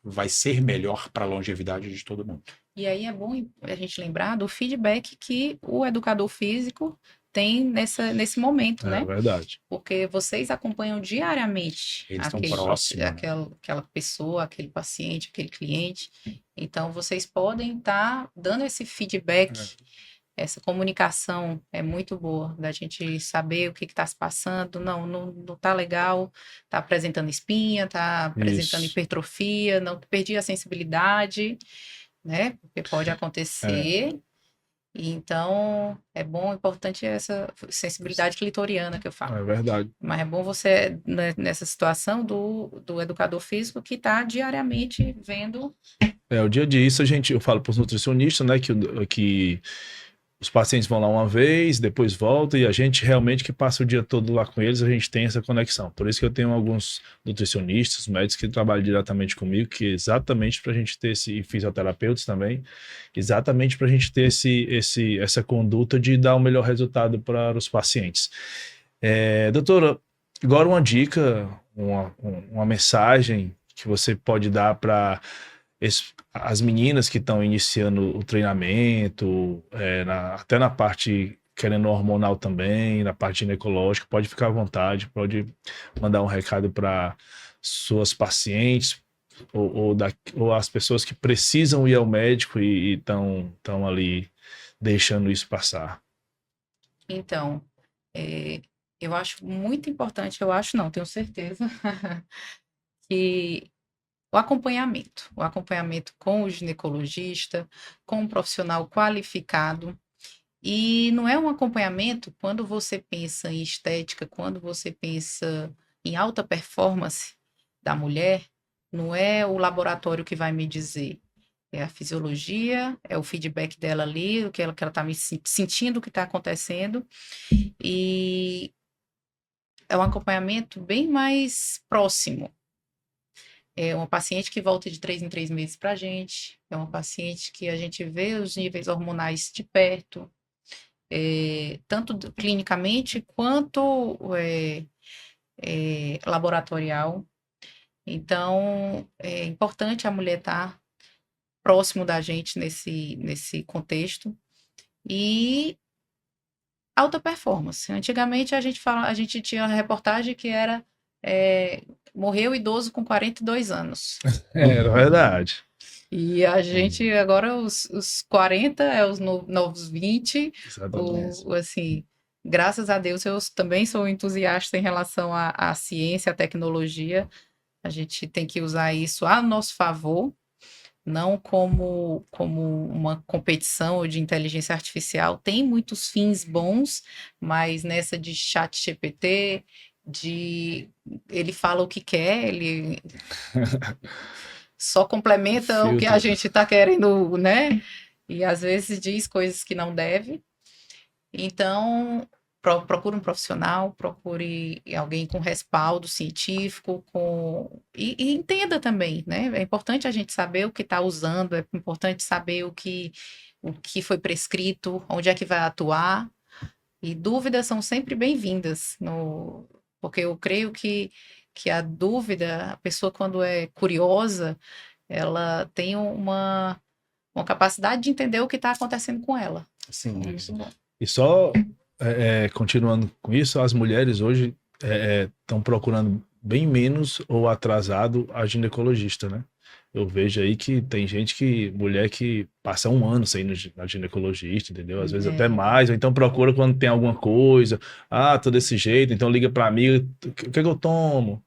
vai ser melhor para a longevidade de todo mundo. E aí é bom a gente lembrar do feedback que o educador físico tem nesse momento, É né? verdade. Porque vocês acompanham diariamente Eles estão próximos, né? aquela pessoa, aquele paciente, aquele cliente. Então, vocês podem estar dando esse feedback, essa comunicação é muito boa, da gente saber o que está se passando. Não está legal, está apresentando espinha, está apresentando Isso. hipertrofia, não perdi a sensibilidade, né? Porque pode acontecer. Então, é bom, importante essa sensibilidade clitoriana que eu falo. É verdade. Mas é bom você, né, nessa situação do educador físico que está diariamente vendo. O dia a dia, isso eu falo para os nutricionistas, né, que os pacientes vão lá uma vez, depois voltam, e a gente realmente que passa o dia todo lá com eles, a gente tem essa conexão. Por isso que eu tenho alguns nutricionistas, médicos que trabalham diretamente comigo, que exatamente para a gente ter e fisioterapeutas também, exatamente para a gente ter essa conduta de dar o melhor resultado para os pacientes. Doutora, agora uma dica, uma mensagem que você pode dar para as meninas que estão iniciando o treinamento, até na parte querendo hormonal também, na parte ginecológica, pode ficar à vontade, pode mandar um recado para suas pacientes ou as pessoas que precisam ir ao médico e estão ali deixando isso passar. Então, eu acho muito importante, tenho certeza, que o acompanhamento com o ginecologista, com um profissional qualificado. E não é um acompanhamento quando você pensa em estética, quando você pensa em alta performance da mulher, não é o laboratório que vai me dizer. é a fisiologia, é o feedback dela ali, o que ela está sentindo, o que está acontecendo, e é um acompanhamento bem mais próximo. É uma paciente que volta de 3 em 3 meses para a gente, é uma paciente que a gente vê os níveis hormonais de perto, tanto clinicamente quanto laboratorial. Então, é importante a mulher estar próximo da gente nesse contexto. E alta performance. Antigamente a gente tinha uma reportagem que era morreu idoso com 42 anos. Era verdade. E a gente agora os 40 é os novos 20, Exatamente. assim, graças a Deus eu também sou entusiasta em relação à ciência, à tecnologia. A gente tem que usar isso a nosso favor, não como uma competição de inteligência artificial. Tem muitos fins bons, mas nessa de chat GPT, ele fala o que quer, ele só complementa o que a gente está querendo, né? E às vezes diz coisas que não deve. Então, procure um profissional, procure alguém com respaldo científico, e entenda também, né? É importante a gente saber o que está usando, é importante saber o que foi prescrito, onde é que vai atuar, e dúvidas são sempre bem-vindas, porque eu creio que a dúvida, a pessoa quando é curiosa, ela tem uma capacidade de entender o que está acontecendo com ela. Sim. É muito bom. E só continuando com isso, as mulheres hoje estão procurando bem menos ou atrasado a ginecologista, né? Eu vejo aí que tem mulher que passa um ano sem ir na ginecologista, entendeu? Às vezes até mais, ou então procura quando tem alguma coisa. Ah, tô desse jeito, então liga pra amiga, o que eu tomo?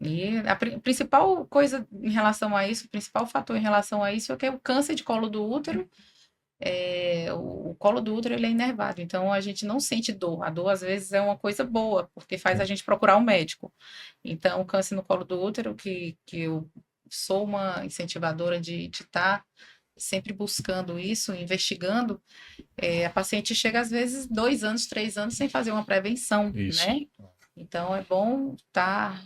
E a principal coisa em relação a isso, o principal fator em relação a isso é que é o câncer de colo do útero. O colo do útero ele é inervado, então a gente não sente dor. A dor às vezes é uma coisa boa, porque faz a gente procurar um médico. Então, o câncer no colo do útero, que eu sou uma incentivadora de estar sempre buscando isso, investigando, a paciente chega às vezes 2 anos, 3 anos sem fazer uma prevenção, Isso. né? Então é bom estar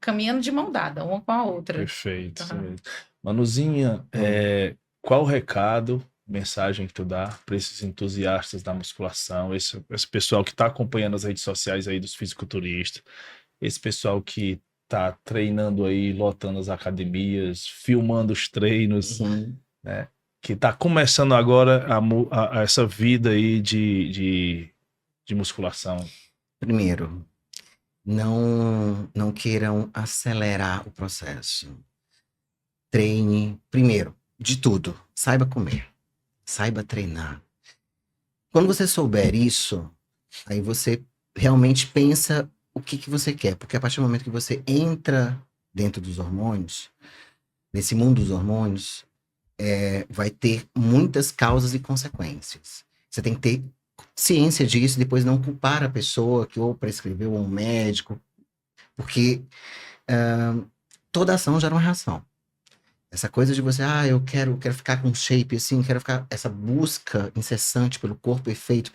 caminhando de mão dada, uma com a outra. Perfeito. Uhum. Manuzinha, qual o recado, mensagem que tu dá para esses entusiastas da musculação, esse pessoal que está acompanhando as redes sociais aí dos fisiculturistas, esse pessoal que tá treinando aí, lotando as academias, filmando os treinos, né? Que tá começando agora essa vida aí de musculação. Primeiro, não queiram acelerar o processo. Treine, primeiro, de tudo. Saiba comer, saiba treinar. Quando você souber isso, aí você realmente pensa o que você quer. Porque a partir do momento que você entra dentro dos hormônios, nesse mundo dos hormônios, vai ter muitas causas e consequências. Você tem que ter ciência disso e depois não culpar a pessoa que ou prescreveu ou um médico, porque toda ação gera uma reação. Essa coisa de você, eu quero ficar com shape assim, quero ficar, essa busca incessante pelo corpo perfeito,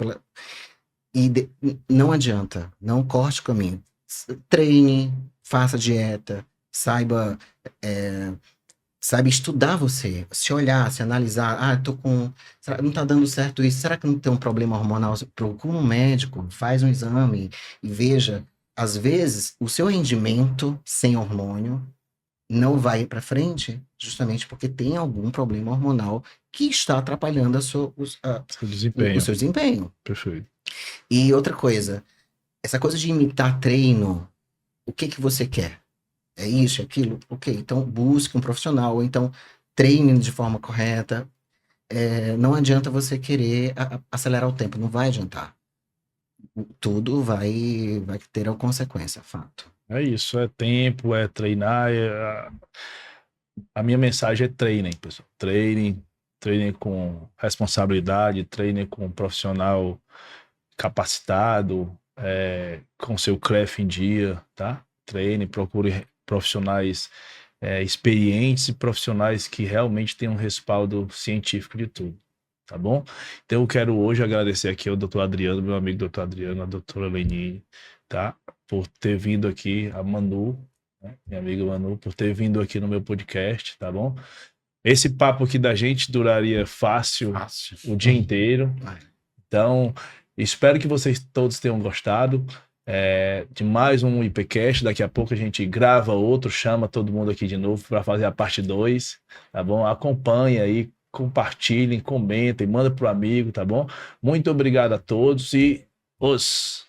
não adianta, não corte o caminho. Treine, faça dieta, saiba estudar você, se olhar, se analisar, não tá dando certo isso, será que não tem um problema hormonal? Procura um médico, faz um exame e veja, às vezes, o seu rendimento sem hormônio não vai para frente justamente porque tem algum problema hormonal que está atrapalhando o seu desempenho. Perfeito. E outra coisa, essa coisa de imitar treino, o que você quer? É isso, é aquilo? Ok, então busque um profissional, ou então treine de forma correta. Não adianta você querer acelerar o tempo, não vai adiantar. Tudo vai ter a consequência, fato. É isso, é tempo, é treinar. A minha mensagem é treinem, pessoal. Treinem com responsabilidade, treinem com um profissional capacitado, com seu CREF em dia, tá? Treine, procure profissionais experientes e profissionais que realmente têm um respaldo científico de tudo, tá bom? Então eu quero hoje agradecer aqui ao doutor Adriano, meu amigo doutor Adriano, a doutora Lenine, tá? Por ter vindo aqui, a Manu, né? Minha amiga Manu, por ter vindo aqui no meu podcast, tá bom? Esse papo aqui da gente duraria fácil o dia inteiro. Então, espero que vocês todos tenham gostado de mais um IPcast. Daqui a pouco a gente grava outro, chama todo mundo aqui de novo para fazer a parte 2, tá bom? Acompanhe aí, compartilhem, comentem, manda pro amigo, tá bom? Muito obrigado a todos e os...